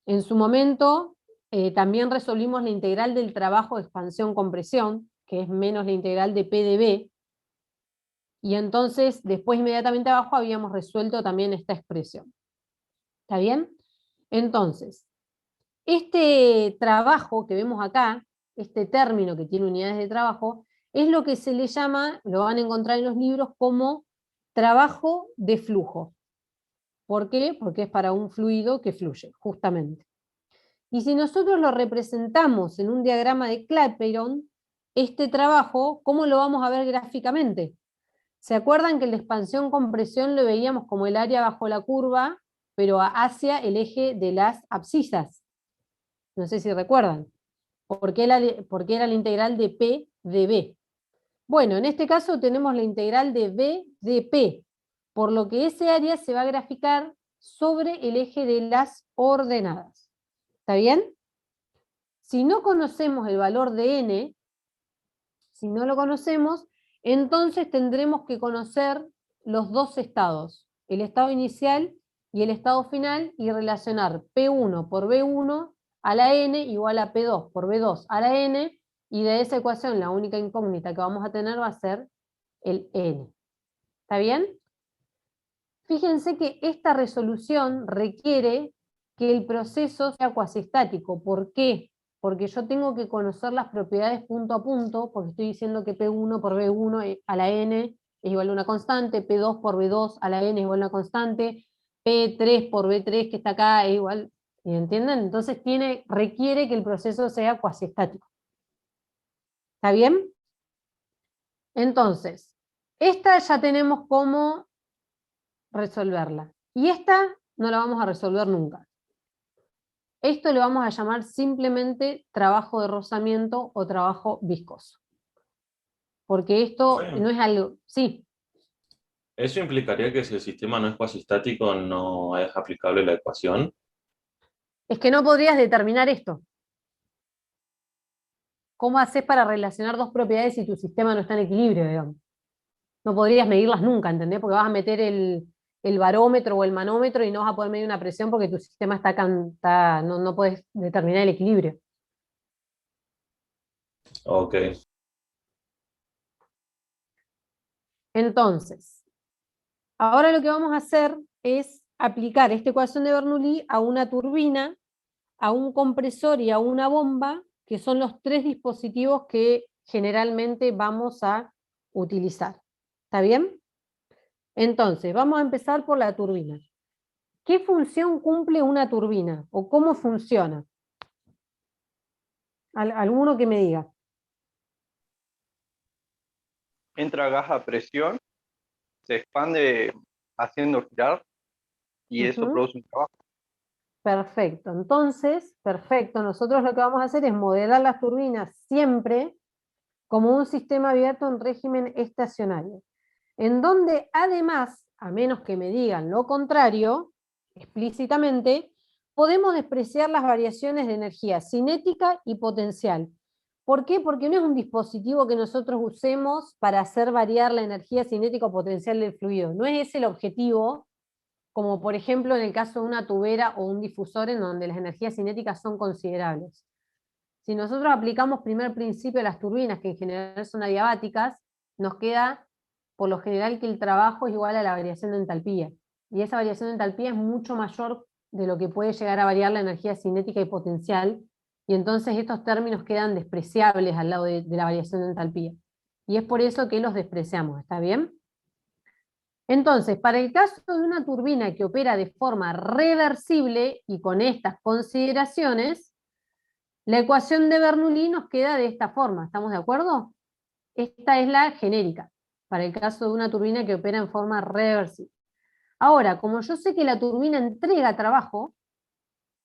En su momento, también resolvimos la integral del trabajo de expansión-compresión, que es menos la integral de P de B, y entonces, después inmediatamente abajo, habíamos resuelto también esta expresión. ¿Está bien? Entonces, este trabajo que vemos acá, este término que tiene unidades de trabajo, es lo que se le llama, lo van a encontrar en los libros, como trabajo de flujo. ¿Por qué? Porque es para un fluido que fluye, justamente. Y si nosotros lo representamos en un diagrama de Clapeyron, este trabajo, ¿cómo lo vamos a ver gráficamente? ¿Se acuerdan que la expansión-compresión lo veíamos como el área bajo la curva, pero hacia el eje de las abscisas? No sé si recuerdan. ¿Por qué era la integral de P de B? Bueno, en este caso tenemos la integral de B de P, por lo que ese área se va a graficar sobre el eje de las ordenadas. ¿Está bien? Si no conocemos el valor de n, si no lo conocemos, entonces tendremos que conocer los dos estados, el estado inicial y el estado final, y relacionar P1 por B1 a la n igual a P2 por B2 a la n, y de esa ecuación la única incógnita que vamos a tener va a ser el n. ¿Está bien? Fíjense que esta resolución requiere que el proceso sea cuasistático. ¿Por qué? Porque yo tengo que conocer las propiedades punto a punto, porque estoy diciendo que P1 por B1 a la n es igual a una constante, P2 por B2 a la n es igual a una constante, P3 por B3 que está acá es igual, ¿entienden? Entonces requiere que el proceso sea cuasistático. ¿Está bien? Entonces, esta ya tenemos cómo resolverla. Y esta no la vamos a resolver nunca. Esto lo vamos a llamar simplemente trabajo de rozamiento o trabajo viscoso. Porque esto no es algo... Sí. ¿Eso implicaría que si el sistema no es cuasistático no es aplicable la ecuación? Es que no podrías determinar esto. ¿Cómo haces para relacionar dos propiedades si tu sistema no está en equilibrio, digamos? No podrías medirlas nunca, ¿entendés? Porque vas a meter el barómetro o el manómetro y no vas a poder medir una presión porque tu sistema no puedes determinar el equilibrio. Ok. Entonces, ahora lo que vamos a hacer es aplicar esta ecuación de Bernoulli a una turbina, a un compresor y a una bomba, que son los tres dispositivos que generalmente vamos a utilizar. ¿Está bien? Entonces, vamos a empezar por la turbina. ¿Qué función cumple una turbina? ¿O cómo funciona? ¿Alguno que me diga? Entra gas a presión, se expande haciendo girar y eso produce un trabajo. Perfecto, entonces, perfecto. Nosotros lo que vamos a hacer es modelar las turbinas siempre como un sistema abierto en régimen estacionario, en donde además, a menos que me digan lo contrario, explícitamente, podemos despreciar las variaciones de energía cinética y potencial. ¿Por qué? Porque no es un dispositivo que nosotros usemos para hacer variar la energía cinética o potencial del fluido. No es ese el objetivo, como por ejemplo en el caso de una tubera o un difusor en donde las energías cinéticas son considerables. Si nosotros aplicamos primer principio a las turbinas, que en general son adiabáticas, nos queda por lo general que el trabajo es igual a la variación de entalpía. Y esa variación de entalpía es mucho mayor de lo que puede llegar a variar la energía cinética y potencial y entonces estos términos quedan despreciables al lado de la variación de entalpía. Y es por eso que los despreciamos, ¿está bien? Entonces, para el caso de una turbina que opera de forma reversible y con estas consideraciones, la ecuación de Bernoulli nos queda de esta forma, ¿estamos de acuerdo? Esta es la genérica, para el caso de una turbina que opera en forma reversible. Ahora, como yo sé que la turbina entrega trabajo,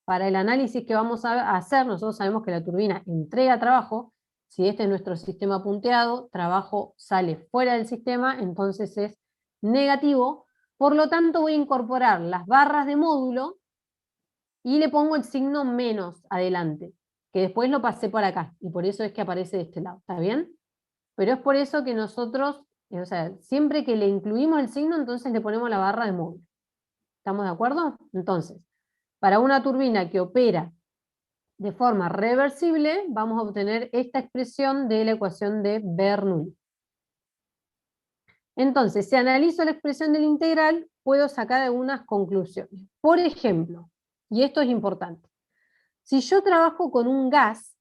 para el análisis que vamos a hacer, nosotros sabemos que la turbina entrega trabajo. Si este es nuestro sistema punteado, trabajo sale fuera del sistema, entonces es negativo. Por lo tanto, voy a incorporar las barras de módulo y le pongo el signo menos adelante, que después lo pasé por acá, y por eso es que aparece de este lado, ¿está bien? Pero es por eso que nosotros, o sea, siempre que le incluimos el signo, entonces le ponemos la barra de módulo. ¿Estamos de acuerdo? Entonces, para una turbina que opera de forma reversible, vamos a obtener esta expresión de la ecuación de Bernoulli. Entonces, si analizo la expresión del integral, puedo sacar algunas conclusiones. Por ejemplo, y esto es importante, si yo trabajo con un gas,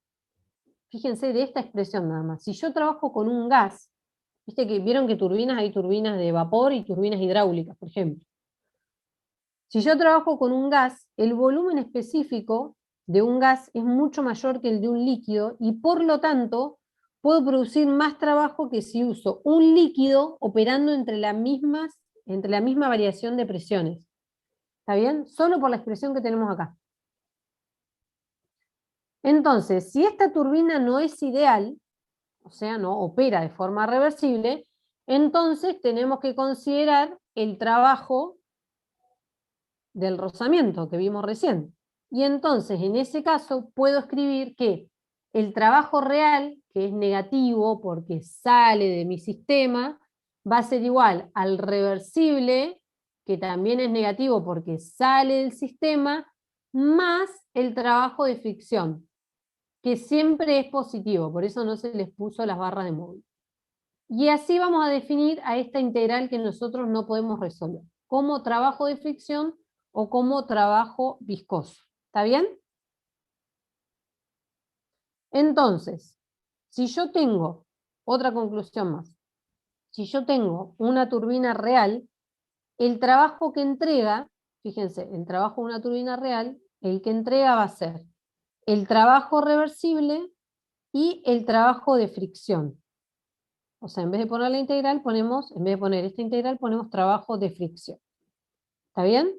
fíjense de esta expresión nada más, si yo trabajo con un gas, viste que vieron que turbinas, hay turbinas de vapor y turbinas hidráulicas, por ejemplo. Si yo trabajo con un gas, el volumen específico de un gas es mucho mayor que el de un líquido y por lo tanto puedo producir más trabajo que si uso un líquido operando entre la misma variación de presiones. ¿Está bien? Solo por la expresión que tenemos acá. Entonces, si esta turbina no es ideal, o sea, no opera de forma reversible, entonces tenemos que considerar el trabajo del rozamiento que vimos recién. Y entonces, en ese caso, puedo escribir que el trabajo real, que es negativo porque sale de mi sistema, va a ser igual al reversible, que también es negativo porque sale del sistema, más el trabajo de fricción, que siempre es positivo, por eso no se les puso las barras de módulo. Y así vamos a definir a esta integral que nosotros no podemos resolver, como trabajo de fricción o como trabajo viscoso. ¿Está bien? Entonces, si yo tengo, otra conclusión más, si yo tengo una turbina real, el trabajo que entrega, fíjense, el trabajo de una turbina real, el que entrega va a ser el trabajo reversible y el trabajo de fricción. O sea, en vez de poner la integral, en vez de poner esta integral, ponemos trabajo de fricción. ¿Está bien?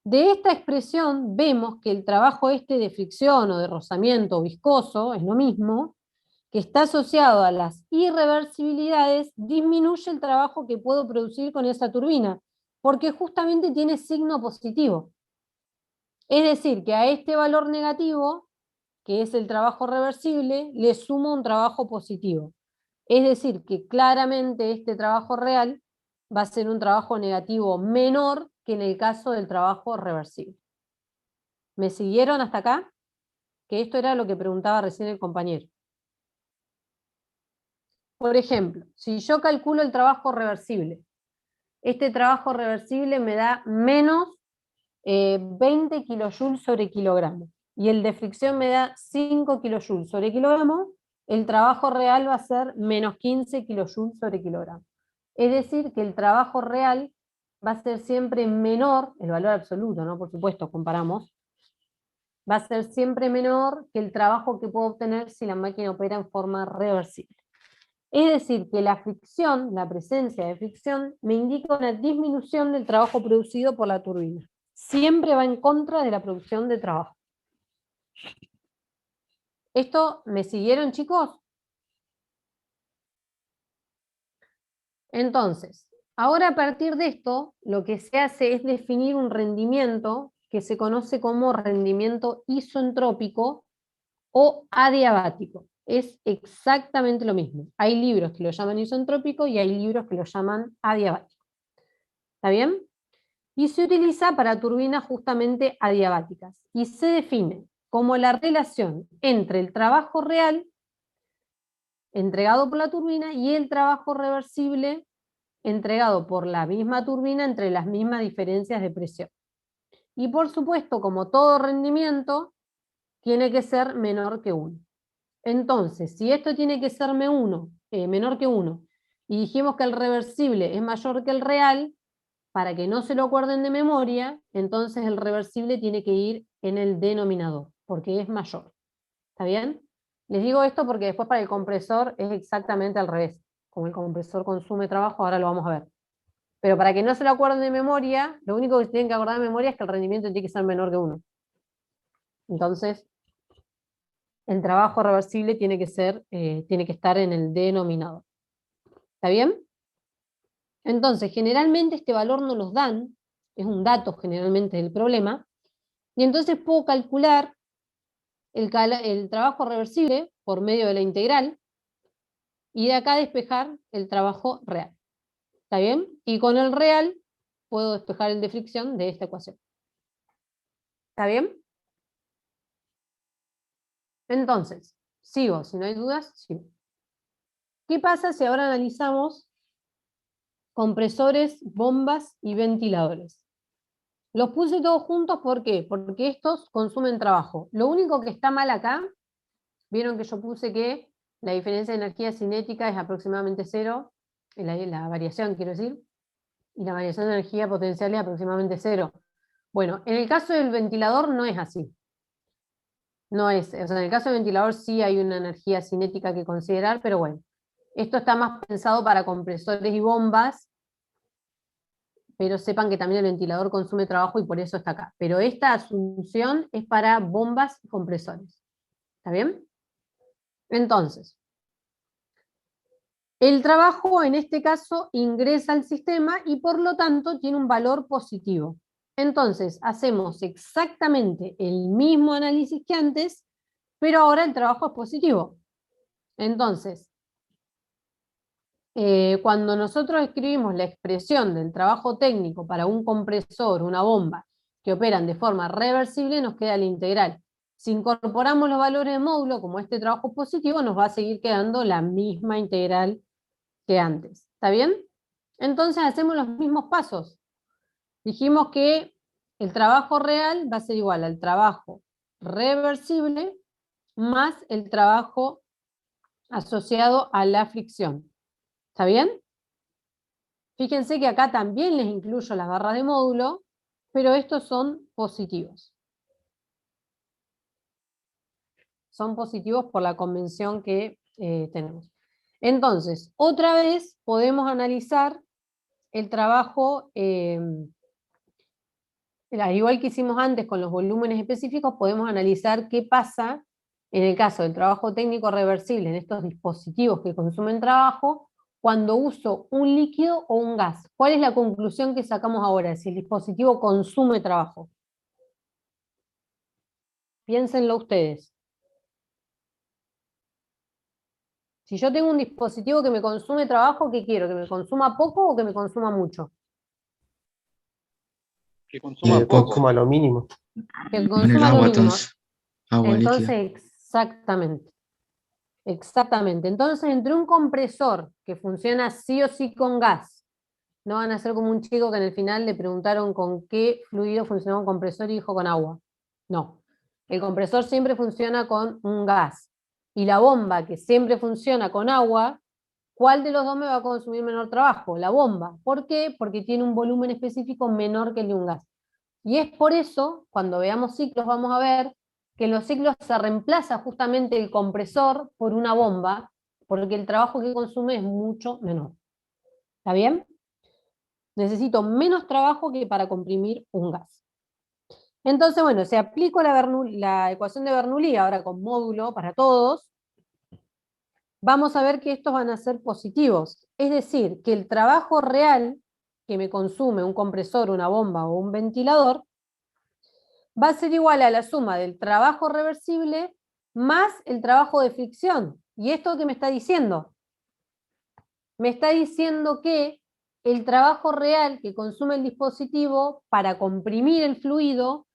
De esta expresión vemos que el trabajo de fricción o de rozamiento viscoso, es lo mismo, que está asociado a las irreversibilidades, disminuye el trabajo que puedo producir con esa turbina, porque justamente tiene signo positivo. Es decir, que a este valor negativo, que es el trabajo reversible, le sumo un trabajo positivo. Es decir, que claramente este trabajo real va a ser un trabajo negativo menor que en el caso del trabajo reversible. ¿Me siguieron hasta acá? Que esto era lo que preguntaba recién el compañero. Por ejemplo, si yo calculo el trabajo reversible, este trabajo reversible me da menos 20 kilojoules sobre kilogramo, y el de fricción me da 5 kilojoules sobre kilogramo, el trabajo real va a ser menos 15 kilojoules sobre kilogramo. Es decir, que el trabajo real va a ser siempre menor, el valor absoluto, ¿no? Por supuesto, comparamos, va a ser siempre menor que el trabajo que puedo obtener si la máquina opera en forma reversible. Es decir, que la fricción, la presencia de fricción, me indica una disminución del trabajo producido por la turbina. Siempre va en contra de la producción de trabajo. ¿Esto me siguieron, chicos? Entonces, ahora a partir de esto, lo que se hace es definir un rendimiento que se conoce como rendimiento isoentrópico o adiabático. Es exactamente lo mismo. Hay libros que lo llaman isoentrópico y hay libros que lo llaman adiabático. ¿Está bien? Y se utiliza para turbinas justamente adiabáticas. Y se define como la relación entre el trabajo real entregado por la turbina y el trabajo reversible entregado por la misma turbina entre las mismas diferencias de presión. Y por supuesto, como todo rendimiento, tiene que ser menor que 1. Entonces, si esto tiene que ser menor que 1, y dijimos que el reversible es mayor que el real, para que no se lo acuerden de memoria, entonces el reversible tiene que ir en el denominador, porque es mayor. ¿Está bien? Les digo esto porque después para el compresor es exactamente al revés. Como el compresor consume trabajo, ahora lo vamos a ver. Pero para que no se lo acuerden de memoria, lo único que se tienen que acordar de memoria es que el rendimiento tiene que ser menor que 1. Entonces, el trabajo reversible tiene que estar en el denominador. ¿Está bien? Entonces, generalmente este valor no los dan, es un dato generalmente del problema, y entonces puedo calcular el trabajo reversible por medio de la integral, y de acá despejar el trabajo real. ¿Está bien? Y con el real puedo despejar el de fricción de esta ecuación. ¿Está bien? Entonces, sigo, si no hay dudas, sigo. ¿Qué pasa si ahora analizamos compresores, bombas y ventiladores? Los puse todos juntos, ¿por qué? Porque estos consumen trabajo. Lo único que está mal acá, vieron que yo puse que la diferencia de energía cinética es aproximadamente 0, la variación quiero decir, y la variación de energía potencial es aproximadamente 0. Bueno, en el caso del ventilador no es así. No es, o sea, en el caso del ventilador sí hay una energía cinética que considerar, pero bueno, esto está más pensado para compresores y bombas, pero sepan que también el ventilador consume trabajo y por eso está acá. Pero esta asunción es para bombas y compresores. ¿Está bien? Entonces, el trabajo en este caso ingresa al sistema y por lo tanto tiene un valor positivo. Entonces, hacemos exactamente el mismo análisis que antes, pero ahora el trabajo es positivo. Entonces, cuando nosotros escribimos la expresión del trabajo técnico para un compresor, una bomba, que operan de forma reversible, nos queda la integral. Si incorporamos los valores de módulo, como este trabajo positivo, nos va a seguir quedando la misma integral que antes. ¿Está bien? Entonces hacemos los mismos pasos. Dijimos que el trabajo real va a ser igual al trabajo reversible más el trabajo asociado a la fricción. ¿Está bien? Fíjense que acá también les incluyo las barras de módulo, pero estos son positivos. Son positivos por la convención que tenemos. Entonces, otra vez podemos analizar el trabajo, al igual que hicimos antes con los volúmenes específicos, podemos analizar qué pasa en el caso del trabajo técnico reversible en estos dispositivos que consumen trabajo, cuando uso un líquido o un gas. ¿Cuál es la conclusión que sacamos ahora? Si el dispositivo consume trabajo. Piénsenlo ustedes. Si yo tengo un dispositivo que me consume trabajo, ¿qué quiero? ¿Que me consuma poco o que me consuma mucho? Que consuma poco. Consuma lo mínimo. Que Con el consuma lo agua, mínimo. agua líquida. Entonces, exactamente. Exactamente. Entonces, entre un compresor que funciona sí o sí con gas, no van a ser como un chico que en el final le preguntaron con qué fluido funcionaba un compresor y dijo con agua. No. El compresor siempre funciona con un gas. Y la bomba que siempre funciona con agua, ¿cuál de los dos me va a consumir menor trabajo? La bomba. ¿Por qué? Porque tiene un volumen específico menor que el de un gas. Y es por eso, cuando veamos ciclos, vamos a ver que en los ciclos se reemplaza justamente el compresor por una bomba, porque el trabajo que consume es mucho menor. ¿Está bien? Necesito menos trabajo que para comprimir un gas. Entonces, bueno, si aplico la ecuación de Bernoulli ahora con módulo para todos, vamos a ver que estos van a ser positivos. Es decir, que el trabajo real que me consume un compresor, una bomba o un ventilador, va a ser igual a la suma del trabajo reversible más el trabajo de fricción. ¿Y esto qué me está diciendo? Me está diciendo que el trabajo real que consume el dispositivo para comprimir el fluido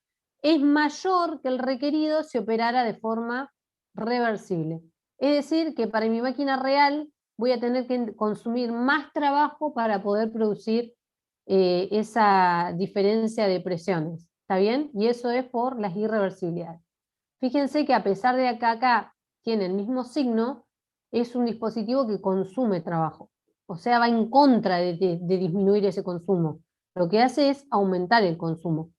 es mayor que el requerido si operara de forma reversible. Es decir, que para mi máquina real voy a tener que consumir más trabajo para poder producir esa diferencia de presiones. ¿Está bien? Y eso es por las irreversibilidades. Fíjense que a pesar de que acá tiene el mismo signo, es un dispositivo que consume trabajo. O sea, va en contra de disminuir ese consumo. Lo que hace es aumentar el consumo.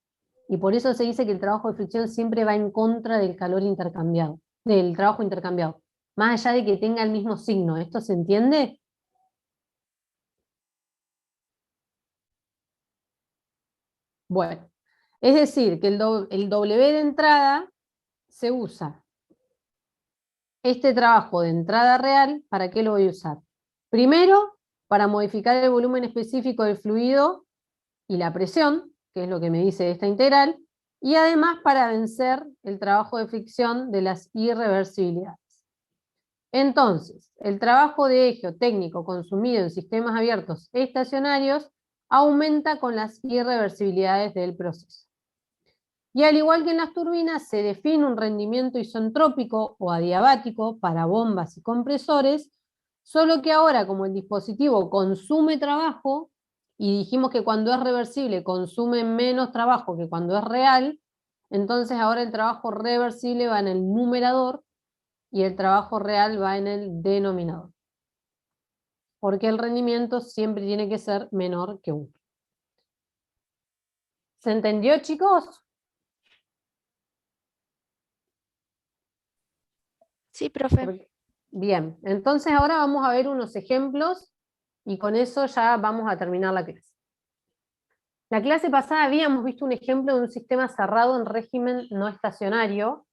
Y por eso se dice que el trabajo de fricción siempre va en contra del calor intercambiado, del trabajo intercambiado. Más allá de que tenga el mismo signo. ¿Esto se entiende? Bueno, es decir, que el W de entrada se usa. Este trabajo de entrada real, ¿para qué lo voy a usar? Primero, para modificar el volumen específico del fluido y la presión, que es lo que me dice esta integral, y además para vencer el trabajo de fricción de las irreversibilidades. Entonces, el trabajo de eje o técnico consumido en sistemas abiertos estacionarios aumenta con las irreversibilidades del proceso. Y al igual que en las turbinas, se define un rendimiento isentrópico o adiabático para bombas y compresores, solo que ahora, como el dispositivo consume trabajo, y dijimos que cuando es reversible consume menos trabajo que cuando es real, entonces ahora el trabajo reversible va en el numerador y el trabajo real va en el denominador. Porque el rendimiento siempre tiene que ser menor que 1. ¿Se entendió, chicos? Sí, profe. Bien, entonces ahora vamos a ver unos ejemplos y con eso ya vamos a terminar la clase. La clase pasada habíamos visto un ejemplo de un sistema cerrado en régimen no estacionario,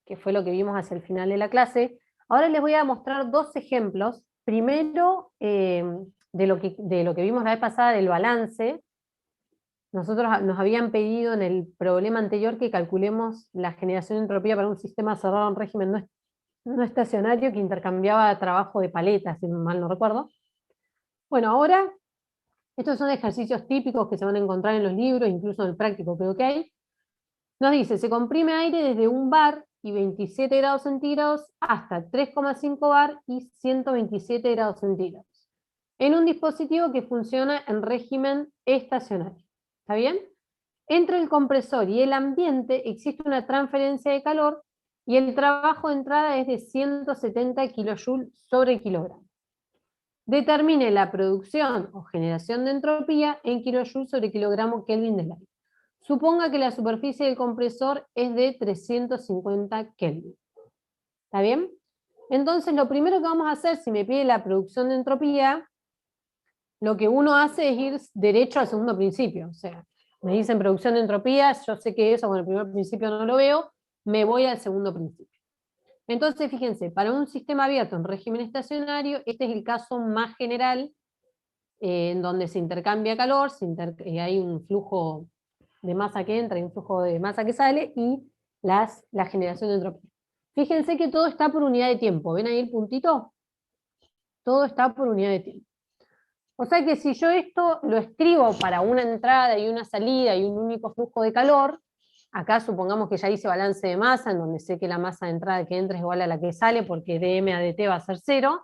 que fue lo que vimos hacia el final de la clase. Ahora les voy a mostrar dos ejemplos. Primero, de lo que vimos la vez pasada del balance. Nosotros nos habían pedido en el problema anterior que calculemos la generación de entropía para un sistema cerrado en régimen no estacionario que intercambiaba trabajo de paletas, si mal no recuerdo. Bueno, ahora, estos son ejercicios típicos que se van a encontrar en los libros, incluso en el práctico creo que hay. Nos dice, se comprime aire desde 1 bar y 27 grados centígrados hasta 3,5 bar y 127 grados centígrados, en un dispositivo que funciona en régimen estacionario. ¿Está bien? Entre el compresor y el ambiente existe una transferencia de calor y el trabajo de entrada es de 170 kJ sobre kilogramo. Determine la producción o generación de entropía en kJ sobre kilogramo Kelvin del aire. Suponga que la superficie del compresor es de 350 Kelvin. ¿Está bien? Entonces lo primero que vamos a hacer, si me pide la producción de entropía, lo que uno hace es ir derecho al segundo principio. O sea, me dicen producción de entropía, yo sé que eso con el primer principio no lo veo, me voy al segundo principio. Entonces, fíjense, para un sistema abierto en régimen estacionario, este es el caso más general, en donde se intercambia calor, hay un flujo de masa que entra y un flujo de masa que sale, y la generación de entropía. Fíjense que todo está por unidad de tiempo. ¿Ven ahí el puntito? Todo está por unidad de tiempo. O sea que si yo esto lo escribo para una entrada y una salida y un único flujo de calor, acá supongamos que ya hice balance de masa, en donde sé que la masa de entrada que entra es igual a la que sale, porque dm a dt va a ser 0,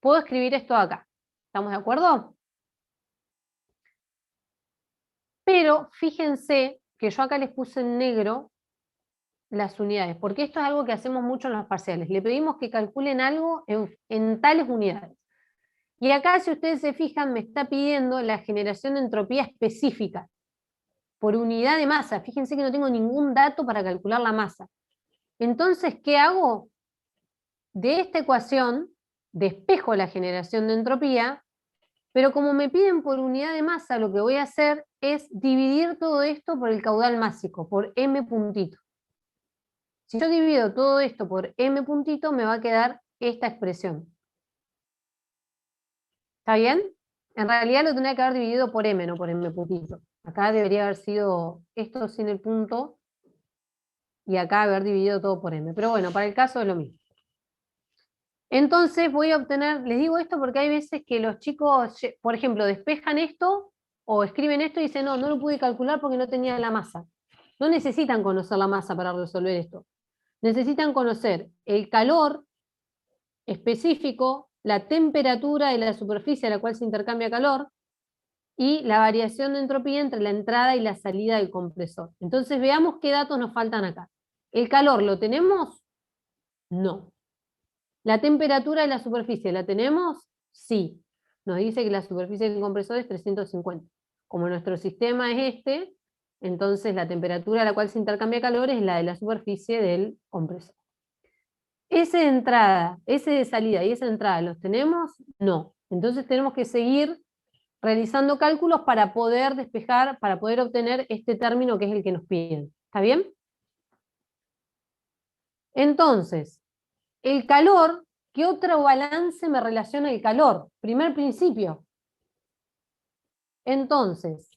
puedo escribir esto acá. ¿Estamos de acuerdo? Pero fíjense que yo acá les puse en negro las unidades, porque esto es algo que hacemos mucho en los parciales. Le pedimos que calculen algo en tales unidades. Y acá, si ustedes se fijan, me está pidiendo la generación de entropía específica por unidad de masa. Fíjense que no tengo ningún dato para calcular la masa. Entonces, ¿qué hago? De esta ecuación despejo la generación de entropía, pero como me piden por unidad de masa, lo que voy a hacer es dividir todo esto por el caudal másico, por m puntito. Si yo divido todo esto por m puntito, me va a quedar esta expresión. ¿Está bien? En realidad lo tendría que haber dividido por m, no por m puntito. Acá debería haber sido esto sin el punto, y acá haber dividido todo por m. Pero bueno, para el caso es lo mismo. Entonces voy a obtener, les digo esto porque hay veces que los chicos, por ejemplo, despejan esto, o escriben esto y dicen, no lo pude calcular porque no tenía la masa. No necesitan conocer la masa para resolver esto. Necesitan conocer el calor específico, la temperatura de la superficie a la cual se intercambia calor, y la variación de entropía entre la entrada y la salida del compresor. Entonces veamos qué datos nos faltan acá. ¿El calor lo tenemos? No. ¿La temperatura de la superficie la tenemos? Sí. Nos dice que la superficie del compresor es 350. Como nuestro sistema es este, entonces la temperatura a la cual se intercambia calor es la de la superficie del compresor. ¿Ese de entrada, ese de salida y esa de entrada los tenemos? No. Entonces tenemos que seguir realizando cálculos para poder despejar, para poder obtener este término que es el que nos piden. ¿Está bien? Entonces, el calor, ¿qué otro balance me relaciona el calor? Primer principio. Entonces,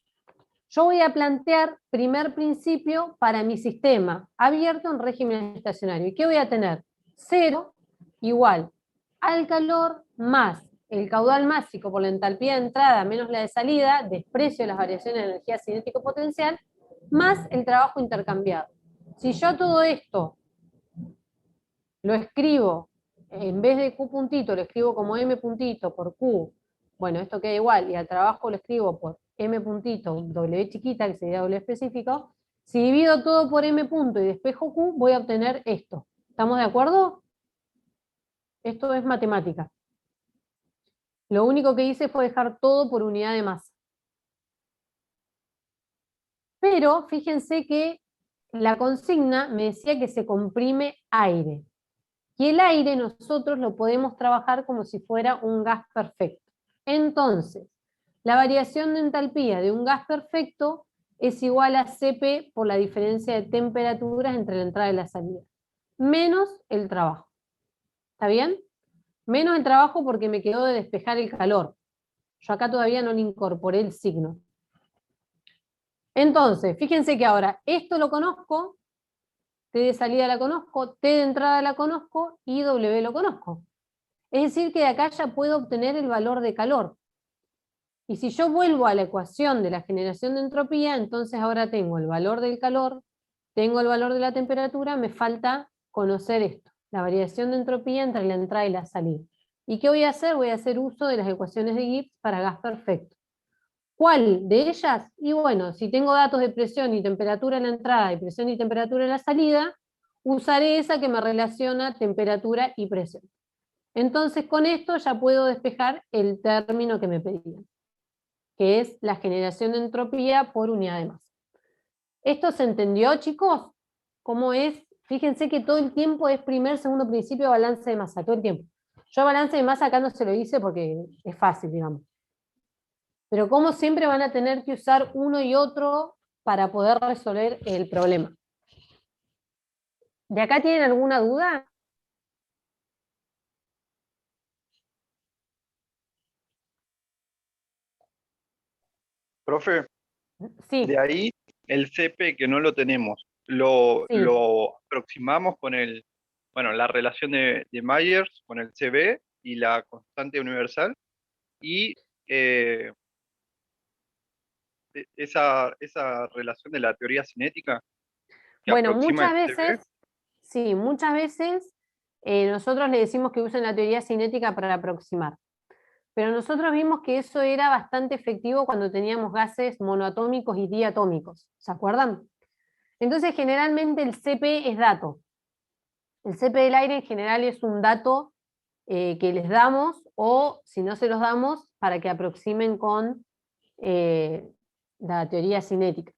yo voy a plantear primer principio para mi sistema abierto en régimen estacionario. ¿Y qué voy a tener? 0 igual al calor más el caudal másico por la entalpía de entrada menos la de salida, desprecio las variaciones de energía cinético-potencial, más el trabajo intercambiado. Si yo todo esto lo escribo, en vez de Q puntito, lo escribo como M puntito por Q, bueno, esto queda igual, y al trabajo lo escribo por M puntito, W chiquita, que sería W específico, si divido todo por M punto y despejo Q, voy a obtener esto. ¿Estamos de acuerdo? Esto es matemática. Lo único que hice fue dejar todo por unidad de masa. Pero fíjense que la consigna me decía que se comprime aire. Y el aire nosotros lo podemos trabajar como si fuera un gas perfecto. Entonces, la variación de entalpía de un gas perfecto es igual a Cp por la diferencia de temperaturas entre la entrada y la salida, menos el trabajo. ¿Está bien? Menos el trabajo porque me quedó de despejar el calor. Yo acá todavía no le incorporé el signo. Entonces, fíjense que ahora esto lo conozco, T de salida la conozco, T de entrada la conozco y W lo conozco. Es decir que de acá ya puedo obtener el valor de calor. Y si yo vuelvo a la ecuación de la generación de entropía, entonces ahora tengo el valor del calor, tengo el valor de la temperatura, me falta conocer esto, la variación de entropía entre la entrada y la salida. ¿Y qué voy a hacer? Voy a hacer uso de las ecuaciones de Gibbs para gas perfecto. ¿Cuál de ellas? Y bueno, si tengo datos de presión y temperatura en la entrada y presión y temperatura en la salida, usaré esa que me relaciona temperatura y presión. Entonces con esto ya puedo despejar el término que me pedían, que es la generación de entropía por unidad de masa. ¿Esto se entendió, chicos? ¿Cómo es? Fíjense que todo el tiempo es primer, segundo principio, balance de masa, todo el tiempo. Yo balance de masa acá no se lo hice porque es fácil, digamos. Pero como siempre van a tener que usar uno y otro para poder resolver el problema. ¿De acá tienen alguna duda? Profe, Sí. de ahí el CP que no lo tenemos, Sí. lo aproximamos con la relación de Myers con el CB y la constante universal y esa relación de la teoría cinética que Bueno, aproxima muchas el CB. veces, sí, muchas veces nosotros le decimos que usen la teoría cinética para aproximar. Pero nosotros vimos que eso era bastante efectivo cuando teníamos gases monoatómicos y diatómicos. ¿Se acuerdan? Entonces, generalmente el CP es dato. El CP del aire en general es un dato que les damos, o si no se los damos, para que aproximen con la teoría cinética.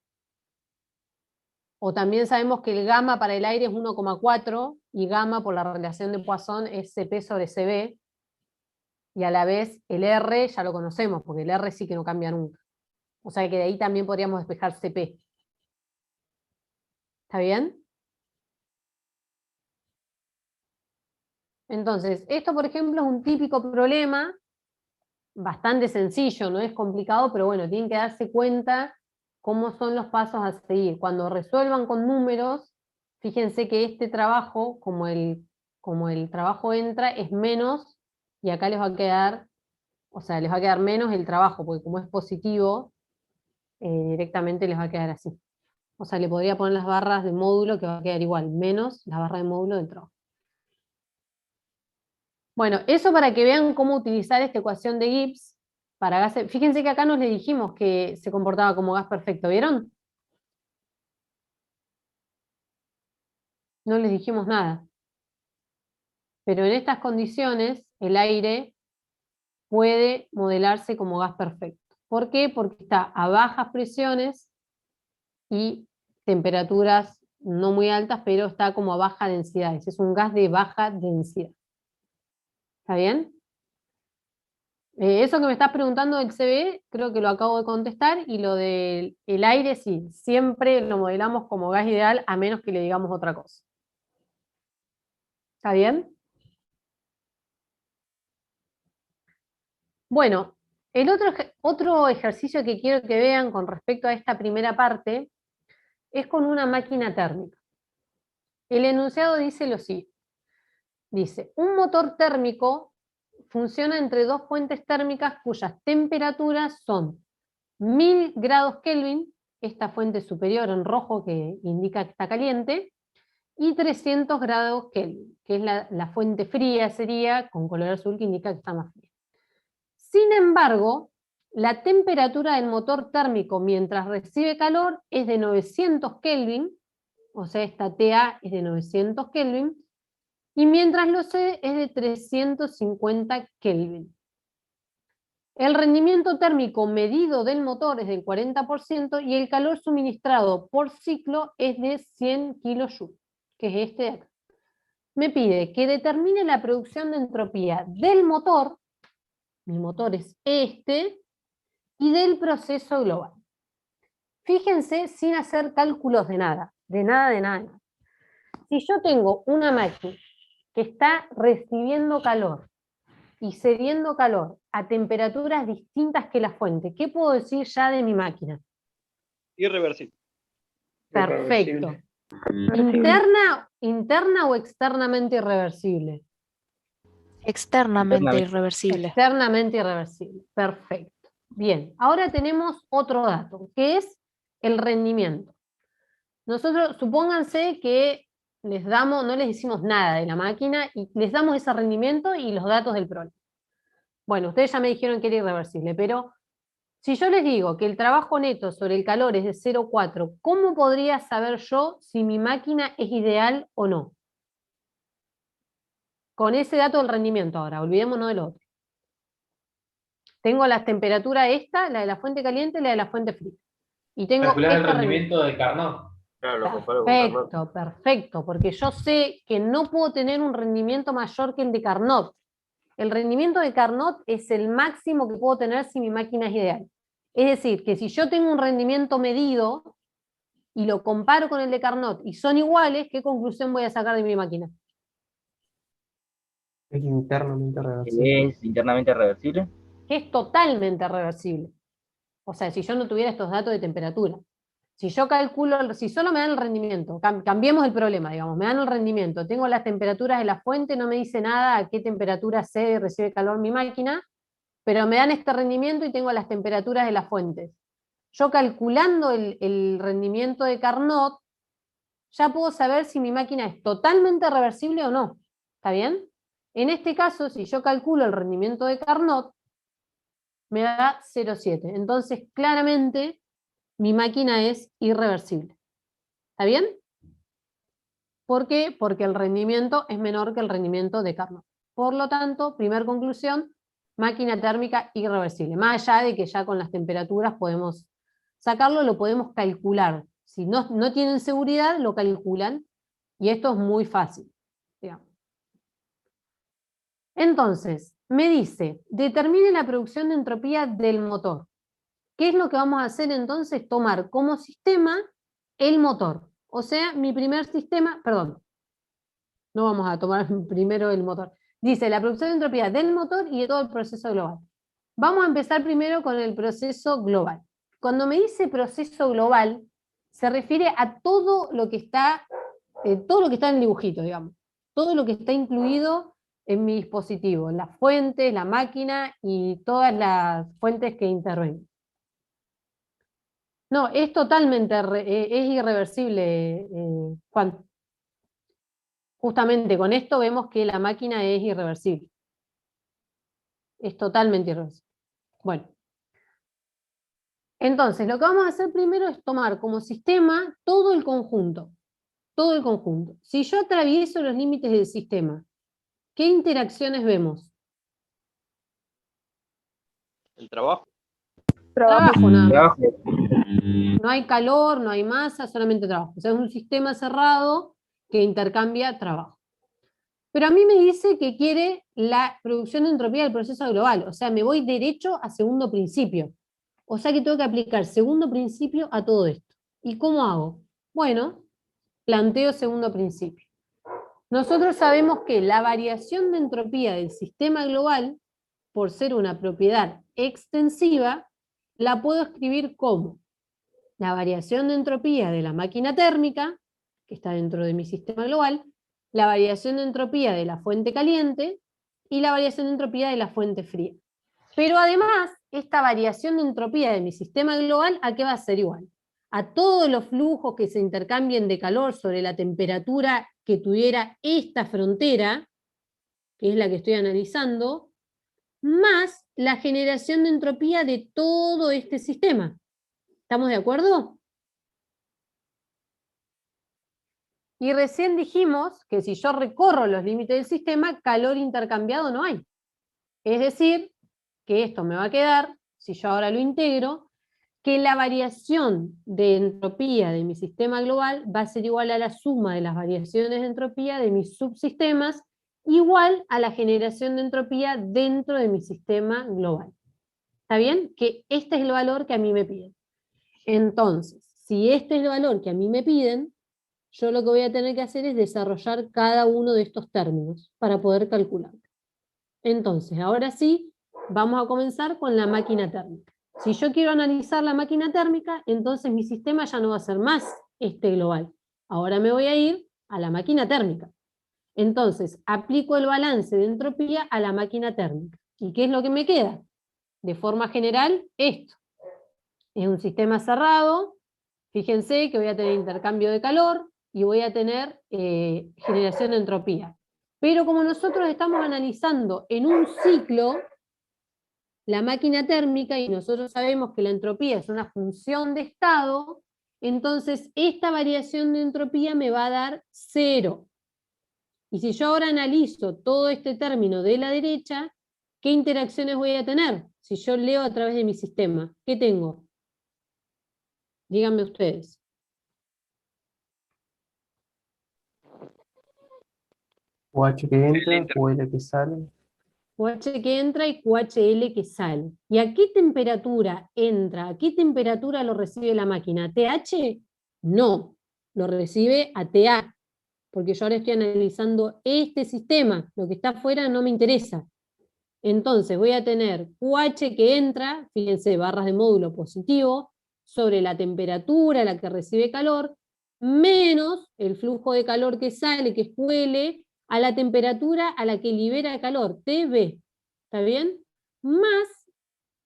O también sabemos que el gamma para el aire es 1,4 y gamma por la relación de Poisson es CP sobre CB, y a la vez el R ya lo conocemos, porque el R sí que no cambia nunca. O sea que de ahí también podríamos despejar CP. ¿Está bien? Entonces, esto por ejemplo es un típico problema, bastante sencillo, no es complicado, pero bueno, tienen que darse cuenta cómo son los pasos a seguir. Cuando resuelvan con números, fíjense que este trabajo, como el trabajo entra, es menos, y acá les va a quedar, o sea, les va a quedar menos el trabajo, porque como es positivo, directamente les va a quedar así. O sea, le podría poner las barras de módulo que va a quedar igual, menos la barra de módulo del trabajo. Bueno, eso para que vean cómo utilizar esta ecuación de Gibbs para gases. Fíjense que acá nos le dijimos que se comportaba como gas perfecto, ¿vieron? No les dijimos nada. Pero en estas condiciones, el aire puede modelarse como gas perfecto. ¿Por qué? Porque está a bajas presiones y temperaturas no muy altas, pero está como a baja densidad. Es un gas de baja densidad. ¿Está bien? Eso que me estás preguntando del CBE, creo que lo acabo de contestar, y lo del aire, sí, siempre lo modelamos como gas ideal, a menos que le digamos otra cosa. ¿Está bien? Bueno, el otro ejercicio que quiero que vean con respecto a esta primera parte es con una máquina térmica. El enunciado dice lo siguiente. Dice, un motor térmico funciona entre dos fuentes térmicas cuyas temperaturas son 1000 grados Kelvin, esta fuente superior en rojo que indica que está caliente, y 300 grados Kelvin, que es la fuente fría, sería con color azul que indica que está más fría. Sin embargo, la temperatura del motor térmico mientras recibe calor es de 900 Kelvin, o sea, esta TA es de 900 Kelvin, y mientras lo cede es de 350 Kelvin. El rendimiento térmico medido del motor es del 40% y el calor suministrado por ciclo es de 100 kJ, que es este de acá. Me pide que determine la producción de entropía del motor, mi motor es este, y del proceso global. Fíjense sin hacer cálculos de nada, de nada. Si yo tengo una máquina que está recibiendo calor y cediendo calor a temperaturas distintas que la fuente, ¿qué puedo decir ya de mi máquina? Irreversible. Perfecto. ¿Interna o externamente irreversible? Externamente irreversible. Externamente irreversible. Perfecto. Bien, ahora tenemos otro dato, que es el rendimiento. Nosotros, supónganse que no les decimos nada de la máquina y les damos ese rendimiento y los datos del problema. Bueno, ustedes ya me dijeron que era irreversible, pero si yo les digo que el trabajo neto sobre el calor es de 0,4, ¿cómo podría saber yo si mi máquina es ideal o no? Con ese dato del rendimiento ahora, olvidémonos del otro. Tengo la temperatura esta, la de la fuente caliente y la de la fuente fría. Y tengo calcular el rendimiento de Carnot. Claro, lo comparo con Carnot. Perfecto, porque yo sé que no puedo tener un rendimiento mayor que el de Carnot. El rendimiento de Carnot es el máximo que puedo tener si mi máquina es ideal. Es decir, que si yo tengo un rendimiento medido y lo comparo con el de Carnot y son iguales, ¿qué conclusión voy a sacar de mi máquina? Es internamente reversible. ¿Es internamente reversible? Que es totalmente reversible. O sea, si yo no tuviera estos datos de temperatura. Si yo calculo, si solo me dan el rendimiento, cambiemos el problema, digamos, me dan el rendimiento, tengo las temperaturas de la fuente, no me dice nada a qué temperatura se recibe calor mi máquina, pero me dan este rendimiento y tengo las temperaturas de las fuentes. Yo calculando el rendimiento de Carnot, ya puedo saber si mi máquina es totalmente reversible o no. ¿Está bien? En este caso, si yo calculo el rendimiento de Carnot, me da 0,7. Entonces, claramente, mi máquina es irreversible. ¿Está bien? ¿Por qué? Porque el rendimiento es menor que el rendimiento de Carnot. Por lo tanto, primera conclusión, máquina térmica irreversible. Más allá de que ya con las temperaturas podemos sacarlo, lo podemos calcular. Si no tienen seguridad, lo calculan. Y esto es muy fácil, digamos. Entonces, me dice, determine la producción de entropía del motor. ¿Qué es lo que vamos a hacer entonces? Tomar como sistema el motor. O sea, mi primer sistema, perdón, no vamos a tomar primero el motor. Dice, la producción de entropía del motor y de todo el proceso global. Vamos a empezar primero con el proceso global. Cuando me dice proceso global, se refiere a todo lo que está en el dibujito, digamos. Todo lo que está incluido en mi dispositivo, las fuentes, la máquina y todas las fuentes que intervengan. No, es totalmente, es irreversible, Juan. Justamente con esto vemos que la máquina es irreversible. Es totalmente irreversible. Bueno. Entonces, lo que vamos a hacer primero es tomar como sistema todo el conjunto. todo el conjunto. Si yo atravieso los límites del sistema, ¿qué interacciones vemos? El trabajo. Trabajo nada más. Trabajo. No hay calor, no hay masa, solamente trabajo. O sea, es un sistema cerrado que intercambia trabajo. Pero a mí me dice que quiere la producción de entropía del proceso global. O sea, me voy derecho a segundo principio. O sea que tengo que aplicar segundo principio a todo esto. ¿Y cómo hago? Bueno, planteo segundo principio. Nosotros sabemos que la variación de entropía del sistema global, por ser una propiedad extensiva, la puedo escribir como la variación de entropía de la máquina térmica, que está dentro de mi sistema global, la variación de entropía de la fuente caliente y la variación de entropía de la fuente fría. Pero además, esta variación de entropía de mi sistema global, ¿a qué va a ser igual? A todos los flujos que se intercambien de calor sobre la temperatura que tuviera esta frontera, que es la que estoy analizando, más la generación de entropía de todo este sistema. ¿Estamos de acuerdo? Y recién dijimos que si yo recorro los límites del sistema, calor intercambiado no hay. Es decir, que esto me va a quedar, si yo ahora lo integro, que la variación de entropía de mi sistema global va a ser igual a la suma de las variaciones de entropía de mis subsistemas, igual a la generación de entropía dentro de mi sistema global. ¿Está bien? Que este es el valor que a mí me piden. Entonces, si este es el valor que a mí me piden, yo lo que voy a tener que hacer es desarrollar cada uno de estos términos para poder calcular. Entonces, ahora sí, vamos a comenzar con la máquina térmica. Si yo quiero analizar la máquina térmica, entonces mi sistema ya no va a ser más este global. Ahora me voy a ir a la máquina térmica. Entonces, aplico el balance de entropía a la máquina térmica. ¿Y qué es lo que me queda? De forma general, esto. Es un sistema cerrado. Fíjense que voy a tener intercambio de calor y voy a tener generación de entropía. Pero como nosotros estamos analizando en un ciclo la máquina térmica y nosotros sabemos que la entropía es una función de estado, entonces esta variación de entropía me va a dar 0. Y si yo ahora analizo todo este término de la derecha, ¿qué interacciones voy a tener? Si yo leo a través de mi sistema, ¿qué tengo? Díganme ustedes. QH que entra, QL que sale. QH que entra y QHL que sale. ¿Y a qué temperatura entra? ¿A qué temperatura lo recibe la máquina? ¿A TH? No, lo recibe a TA, porque yo ahora estoy analizando este sistema, lo que está afuera no me interesa. Entonces voy a tener QH que entra, fíjense, barras de módulo positivo, sobre la temperatura a la que recibe calor, menos el flujo de calor que sale, que es QL, a la temperatura a la que libera calor, TB, ¿está bien? Más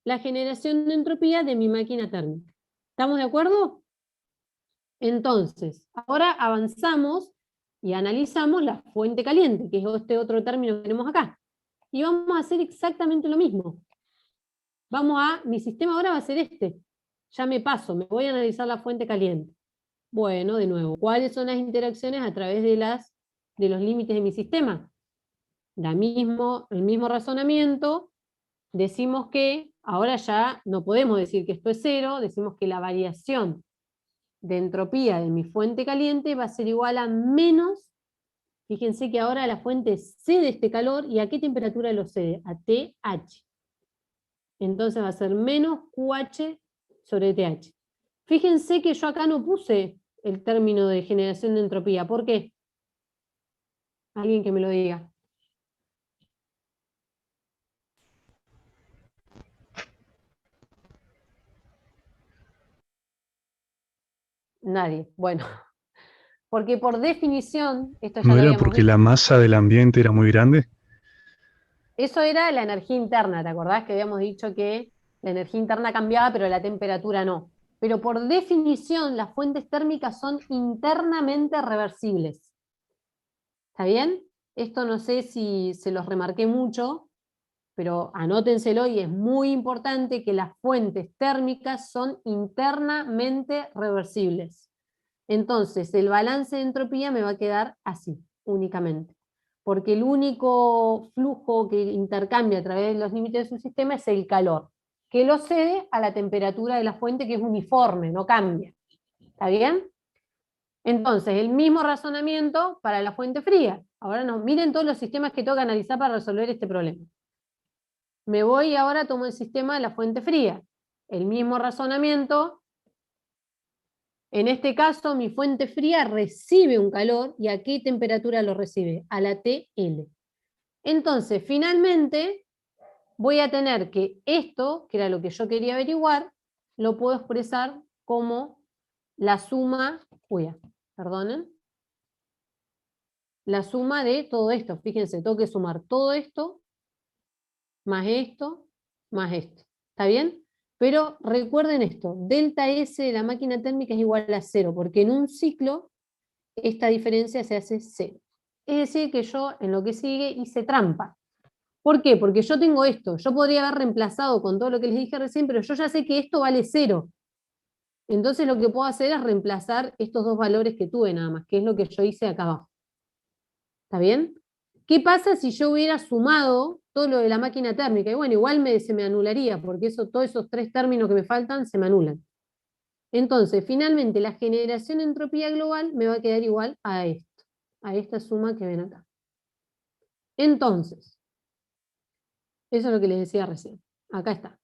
la generación de entropía de mi máquina térmica. ¿Estamos de acuerdo? Entonces, ahora avanzamos y analizamos la fuente caliente, que es este otro término que tenemos acá. Y vamos a hacer exactamente lo mismo. Mi sistema ahora va a ser este. Ya me paso, me voy a analizar la fuente caliente. Bueno, de nuevo, ¿cuáles son las interacciones a través de los límites de mi sistema? El mismo razonamiento, decimos que ahora ya no podemos decir que esto es 0, decimos que la variación de entropía de mi fuente caliente va a ser igual a menos, fíjense que ahora la fuente cede este calor, ¿y a qué temperatura lo cede? A TH. Entonces va a ser menos QH sobre TH. Fíjense que yo acá no puse el término de generación de entropía. ¿Por qué? Alguien que me lo diga. Nadie. Bueno, porque por definición, esto ya ¿No lo era habíamos porque visto. la masa del ambiente era muy grande? Eso era la energía interna, ¿te acordás que habíamos dicho que la energía interna cambiaba, pero la temperatura no? Pero por definición, las fuentes térmicas son internamente reversibles. ¿Está bien? Esto no sé si se los remarqué mucho, pero anótenselo y es muy importante que las fuentes térmicas son internamente reversibles. Entonces, el balance de entropía me va a quedar así, únicamente. Porque el único flujo que intercambia a través de los límites de su sistema es el calor, que lo cede a la temperatura de la fuente, que es uniforme, no cambia. ¿Está bien? Entonces, el mismo razonamiento para la fuente fría. Ahora no, miren todos los sistemas que tengo que analizar para resolver este problema. Me voy y ahora tomo el sistema de la fuente fría. El mismo razonamiento. En este caso, mi fuente fría recibe un calor, ¿y a qué temperatura lo recibe? A la TL. Entonces, finalmente, voy a tener que esto, que era lo que yo quería averiguar, lo puedo expresar como la suma, perdonen, la suma de todo esto. Fíjense, tengo que sumar todo esto, más esto, más esto. ¿Está bien? Pero recuerden esto, delta S de la máquina térmica es igual a 0, porque en un ciclo esta diferencia se hace 0. Es decir, que yo en lo que sigue hice trampa. ¿Por qué? Porque yo tengo esto, yo podría haber reemplazado con todo lo que les dije recién, pero yo ya sé que esto vale 0. Entonces lo que puedo hacer es reemplazar estos dos valores que tuve nada más, que es lo que yo hice acá abajo. ¿Está bien? ¿Qué pasa si yo hubiera sumado todo lo de la máquina térmica? Y bueno, igual se me anularía, porque todos esos tres términos que me faltan se me anulan. Entonces, finalmente, la generación de entropía global me va a quedar igual a esto, a esta suma que ven acá. Entonces, eso es lo que les decía recién. Acá está.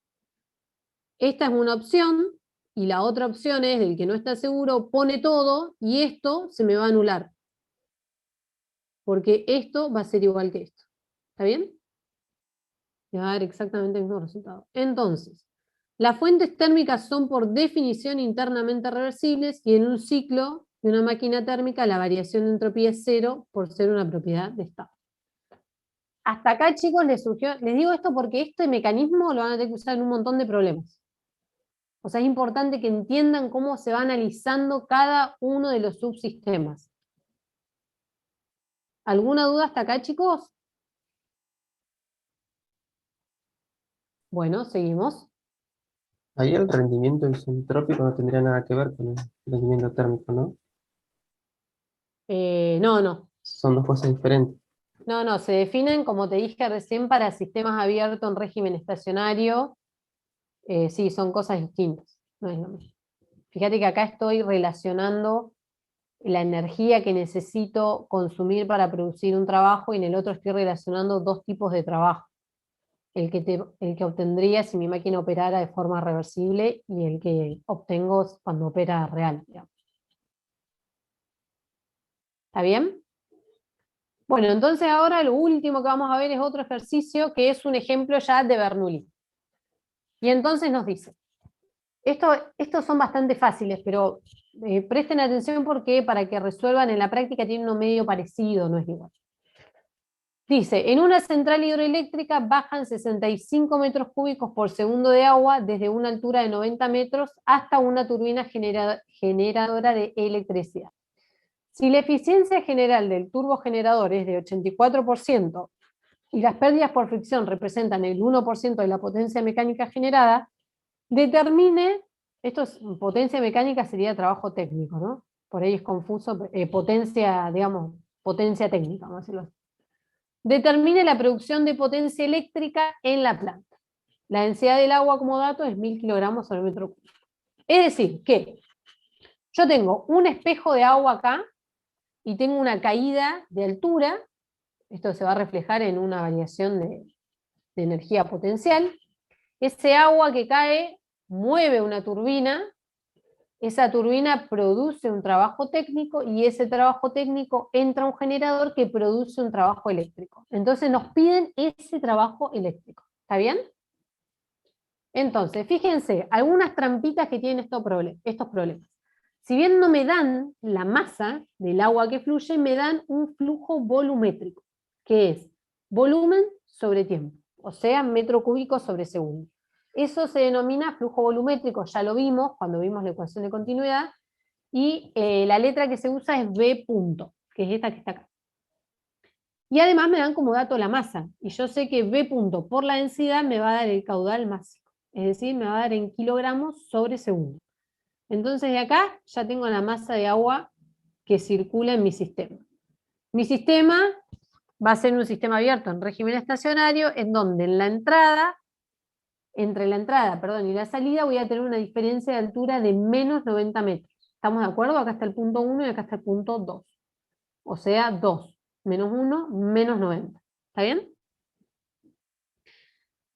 Esta es una opción, y la otra opción es, el que no está seguro, pone todo, y esto se me va a anular. Porque esto va a ser igual que esto. ¿Está bien? Me va a dar exactamente el mismo resultado. Entonces, las fuentes térmicas son por definición internamente reversibles, y en un ciclo de una máquina térmica la variación de entropía es 0 por ser una propiedad de estado. Hasta acá, chicos, les digo esto porque este mecanismo lo van a tener que usar en un montón de problemas. O sea, es importante que entiendan cómo se va analizando cada uno de los subsistemas. ¿Alguna duda hasta acá, chicos? Bueno, seguimos. Ahí el rendimiento isentrópico no tendría nada que ver con el rendimiento térmico, ¿no? No. Son dos cosas diferentes. No, se definen, como te dije recién, para sistemas abiertos en régimen estacionario. Sí, son cosas distintas, no es lo mismo. Fíjate que acá estoy relacionando la energía que necesito consumir para producir un trabajo, y en el otro estoy relacionando dos tipos de trabajo. El que obtendría si mi máquina operara de forma reversible, y el que obtengo cuando opera real, digamos. ¿Está bien? Bueno, entonces ahora lo último que vamos a ver es otro ejercicio que es un ejemplo ya de Bernoulli. Y entonces nos dice, estos son bastante fáciles, pero presten atención porque para que resuelvan en la práctica tienen uno medio parecido, no es igual. Dice, en una central hidroeléctrica bajan 65 metros cúbicos por segundo de agua desde una altura de 90 metros hasta una turbina generadora de electricidad. Si la eficiencia general del turbogenerador es de 84% y las pérdidas por fricción representan el 1% de la potencia mecánica generada, determine, potencia mecánica sería trabajo técnico, ¿no? Por ahí es confuso, potencia, digamos, potencia técnica, vamos a decirlo así. Determine la producción de potencia eléctrica en la planta. La densidad del agua como dato es 1000 kilogramos sobre metro cúbico. Es decir, que yo tengo un espejo de agua acá, y tengo una caída de altura, esto se va a reflejar en una variación de energía potencial. Ese agua que cae mueve una turbina, esa turbina produce un trabajo técnico, y ese trabajo técnico entra a un generador que produce un trabajo eléctrico. Entonces nos piden ese trabajo eléctrico. ¿Está bien? Entonces, fíjense, algunas trampitas que tienen estos problemas. Si bien no me dan la masa del agua que fluye, me dan un flujo volumétrico, que es volumen sobre tiempo, o sea, metro cúbico sobre segundo. Eso se denomina flujo volumétrico, ya lo vimos cuando vimos la ecuación de continuidad, y la letra que se usa es V punto, que es esta que está acá. Y además me dan como dato la masa, y yo sé que V punto por la densidad me va a dar el caudal máximo, es decir, me va a dar en kilogramos sobre segundo. Entonces de acá ya tengo la masa de agua que circula en mi sistema. Mi sistema va a ser un sistema abierto en régimen estacionario, en donde en la entrada, entre la entrada, perdón, y la salida voy a tener una diferencia de altura de menos 90 metros. ¿Estamos de acuerdo? Acá está el punto 1 y acá está el punto 2. O sea, 2 menos 1 menos 90. ¿Está bien?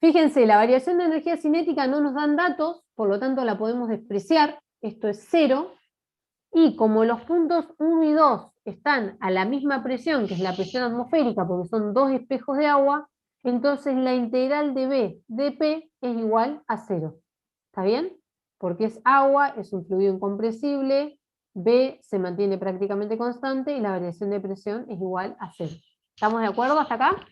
Fíjense, la variación de energía cinética no nos dan datos, por lo tanto la podemos despreciar. Esto es 0. Y como los puntos 1 y 2 están a la misma presión, que es la presión atmosférica, porque son dos espejos de agua, entonces la integral de B de P es igual a 0. ¿Está bien? Porque es agua, es un fluido incompresible, B se mantiene prácticamente constante y la variación de presión es igual a 0. ¿Estamos de acuerdo hasta acá?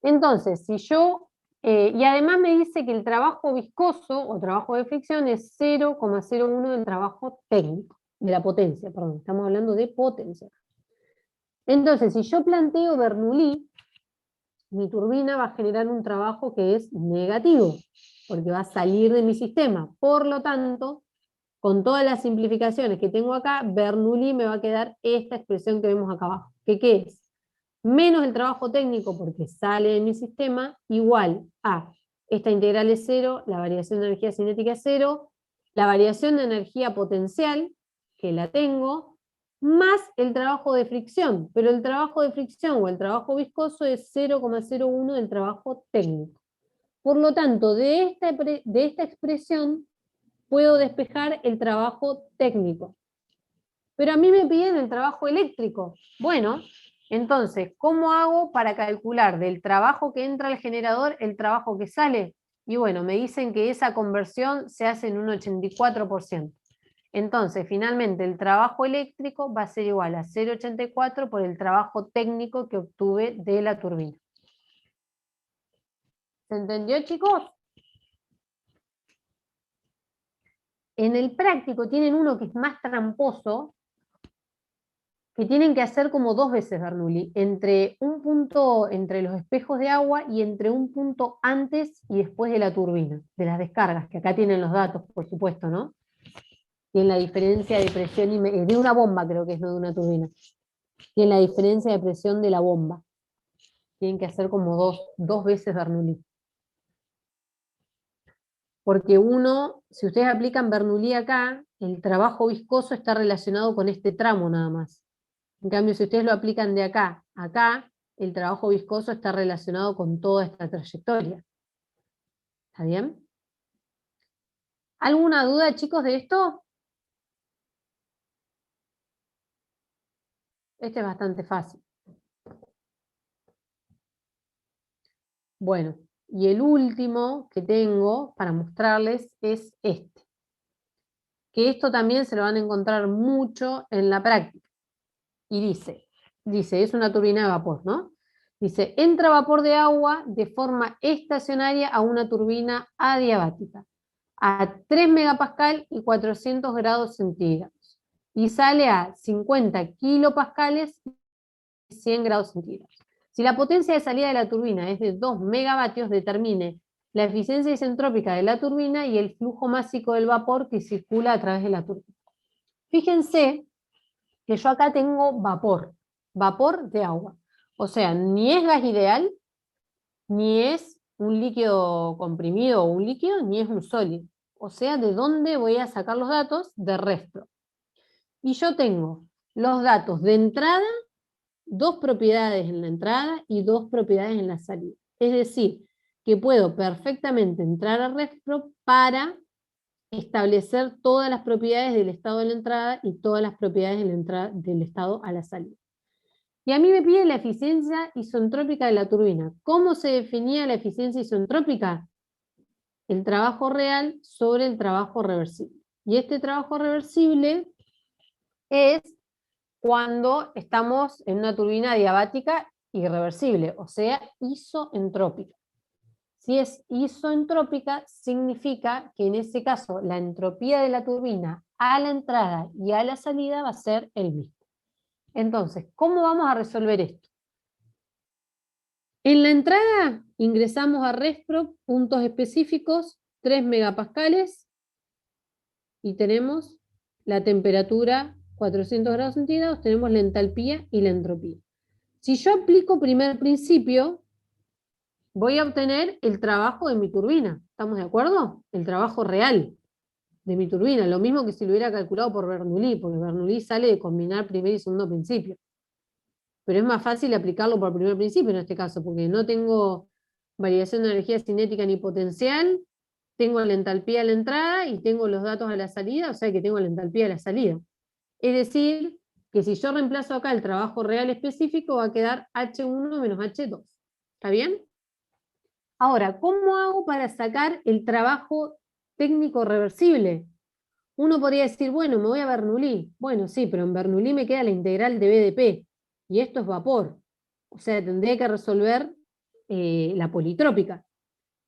Entonces, si yo, y además me dice que el trabajo viscoso o trabajo de fricción es 0,01 del trabajo técnico, de la potencia, perdón, estamos hablando de potencia. Entonces, si yo planteo Bernoulli, mi turbina va a generar un trabajo que es negativo, porque va a salir de mi sistema. Por lo tanto, con todas las simplificaciones que tengo acá, Bernoulli me va a quedar esta expresión que vemos acá abajo. ¿Qué es? Menos el trabajo técnico porque sale de mi sistema, igual a, esta integral es 0, la variación de energía cinética es 0, la variación de energía potencial, que la tengo, más el trabajo de fricción, pero el trabajo de fricción o el trabajo viscoso es 0,01 del trabajo técnico. Por lo tanto, de esta expresión puedo despejar el trabajo técnico. Pero a mí me piden el trabajo eléctrico. Bueno, entonces, ¿cómo hago para calcular del trabajo que entra al generador el trabajo que sale? Y bueno, me dicen que esa conversión se hace en un 84%. Entonces, finalmente, el trabajo eléctrico va a ser igual a 0,84 por el trabajo técnico que obtuve de la turbina. ¿Se entendió, chicos? En el práctico tienen uno que es más tramposo, que tienen que hacer como 2 veces Bernoulli, entre un punto entre los espejos de agua y entre un punto antes y después de la turbina, de las descargas, que acá tienen los datos, por supuesto, ¿no? Tienen la diferencia de presión, de una bomba creo que es, no de una turbina. Tienen la diferencia de presión de la bomba. Tienen que hacer como dos veces Bernoulli. Porque uno, si ustedes aplican Bernoulli acá, el trabajo viscoso está relacionado con este tramo nada más. En cambio, si ustedes lo aplican de acá a acá, el trabajo viscoso está relacionado con toda esta trayectoria. ¿Está bien? ¿Alguna duda, chicos, de esto? Este es bastante fácil. Bueno, y el último que tengo para mostrarles es este. Que esto también se lo van a encontrar mucho en la práctica. Y dice, es una turbina de vapor, ¿no? Dice, entra vapor de agua de forma estacionaria a una turbina adiabática a 3 megapascal y 400 grados centígrados. Y sale a 50 kilopascales y 100 grados centígrados. Si la potencia de salida de la turbina es de 2 megavatios, determine la eficiencia isentrópica de la turbina y el flujo másico del vapor que circula a través de la turbina. Fíjense que yo acá tengo vapor de agua. O sea, ni es gas ideal, ni es un líquido comprimido o un líquido, ni es un sólido. O sea, ¿de dónde voy a sacar los datos? De ResPro. Y yo tengo los datos de entrada, 2 propiedades en la entrada y 2 propiedades en la salida. Es decir, que puedo perfectamente entrar a ResPro para establecer todas las propiedades del estado de la entrada y todas las propiedades de la entrada, del estado a la salida. Y a mí me pide la eficiencia isentrópica de la turbina. ¿Cómo se definía la eficiencia isentrópica? El trabajo real sobre el trabajo reversible. Y este trabajo reversible es cuando estamos en una turbina adiabática irreversible, o sea, isoentrópica. Si es isoentrópica, significa que en ese caso la entropía de la turbina a la entrada y a la salida va a ser el mismo. Entonces, ¿cómo vamos a resolver esto? En la entrada ingresamos a ResPro puntos específicos, 3 megapascales, y tenemos la temperatura 400 grados centígrados, tenemos la entalpía y la entropía. Si yo aplico primer principio, voy a obtener el trabajo de mi turbina. ¿Estamos de acuerdo? El trabajo real de mi turbina. Lo mismo que si lo hubiera calculado por Bernoulli, porque Bernoulli sale de combinar primer y segundo principio. Pero es más fácil aplicarlo por primer principio en este caso, porque no tengo variación de energía cinética ni potencial, tengo la entalpía a la entrada y tengo los datos a la salida, o sea que tengo la entalpía a la salida. Es decir, que si yo reemplazo acá el trabajo real específico, va a quedar H1 menos H2. ¿Está bien? Ahora, ¿cómo hago para sacar el trabajo técnico reversible? Uno podría decir, bueno, me voy a Bernoulli. Bueno, sí, pero en Bernoulli me queda la integral de BDP, y esto es vapor. O sea, tendría que resolver la politrópica.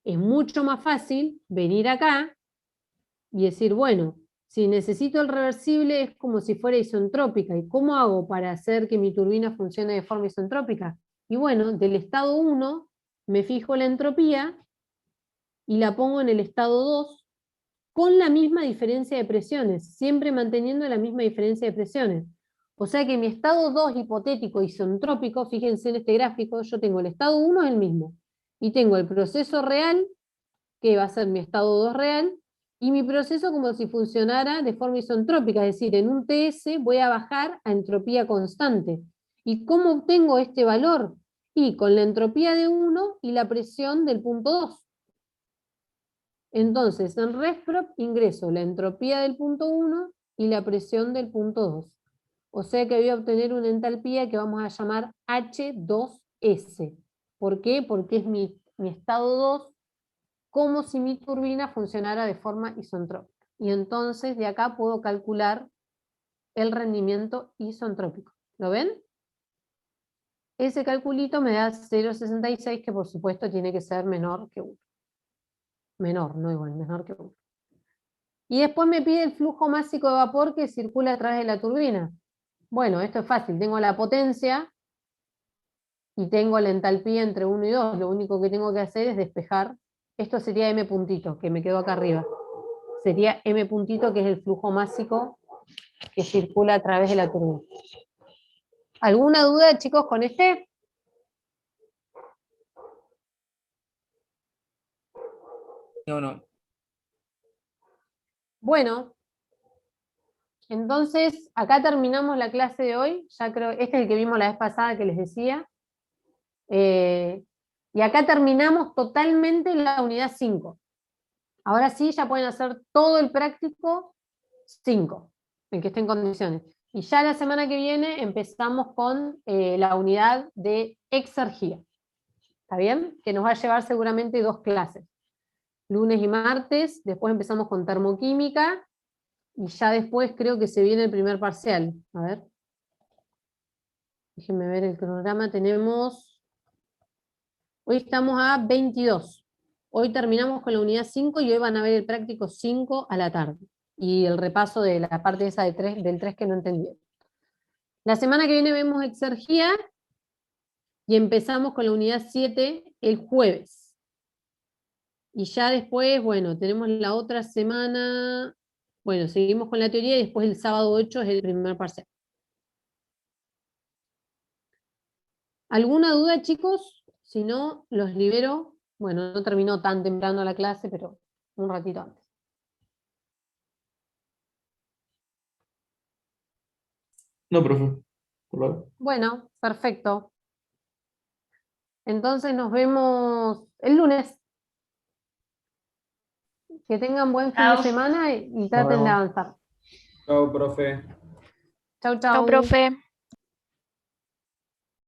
Es mucho más fácil venir acá y decir, bueno, si necesito el reversible es como si fuera isentrópica. ¿Y cómo hago para hacer que mi turbina funcione de forma isentrópica? Y bueno, del estado 1 me fijo la entropía y la pongo en el estado 2 con la misma diferencia de presiones, siempre manteniendo la misma diferencia de presiones. O sea que mi estado 2 hipotético isentrópico, fíjense en este gráfico, yo tengo el estado 1 es el mismo, y tengo el proceso real, que va a ser mi estado 2 real, y mi proceso como si funcionara de forma isentrópica, es decir, en un TS voy a bajar a entropía constante. ¿Y cómo obtengo este valor? Y con la entropía de 1 y la presión del punto 2. Entonces, en ResProp ingreso la entropía del punto 1 y la presión del punto 2. O sea que voy a obtener una entalpía que vamos a llamar H2S. ¿Por qué? Porque es mi estado 2, como si mi turbina funcionara de forma isentrópica. Y entonces de acá puedo calcular el rendimiento isentrópico. ¿Lo ven? Ese calculito me da 0,66, que por supuesto tiene que ser menor que 1. Menor, no igual, menor que 1. Y después me pide el flujo másico de vapor que circula a través de la turbina. Bueno, esto es fácil, tengo la potencia y tengo la entalpía entre 1 y 2, lo único que tengo que hacer es despejar. Esto sería M puntito, que me quedó acá arriba. Sería M puntito, que es el flujo másico que circula a través de la turbina. ¿Alguna duda, chicos, con este? No. Bueno, entonces acá terminamos la clase de hoy. Ya creo, este es el que vimos la vez pasada que les decía. Y acá terminamos totalmente la unidad 5. Ahora sí, ya pueden hacer todo el práctico 5, el que esté en condiciones. Y ya la semana que viene empezamos con la unidad de exergía. ¿Está bien? Que nos va a llevar seguramente 2 clases. Lunes y martes, después empezamos con termoquímica, y ya después creo que se viene el primer parcial. A ver. Déjenme ver el cronograma. Hoy estamos a 22. Hoy terminamos con la unidad 5 y hoy van a ver el práctico 5 a la tarde. Y el repaso de la parte esa del 3 que no entendieron. La semana que viene vemos exergía y empezamos con la unidad 7 el jueves. Y ya después, bueno, tenemos la otra semana, bueno, seguimos con la teoría y después el sábado 8 es el primer parcial. ¿Alguna duda, chicos? Si no, los libero. Bueno, no terminó tan temprano la clase, pero un ratito antes. No, profe. Bueno, perfecto. Entonces nos vemos el lunes. Que tengan buen fin de semana y traten de avanzar. Chao, profe. Chau, chau. Chao, profe.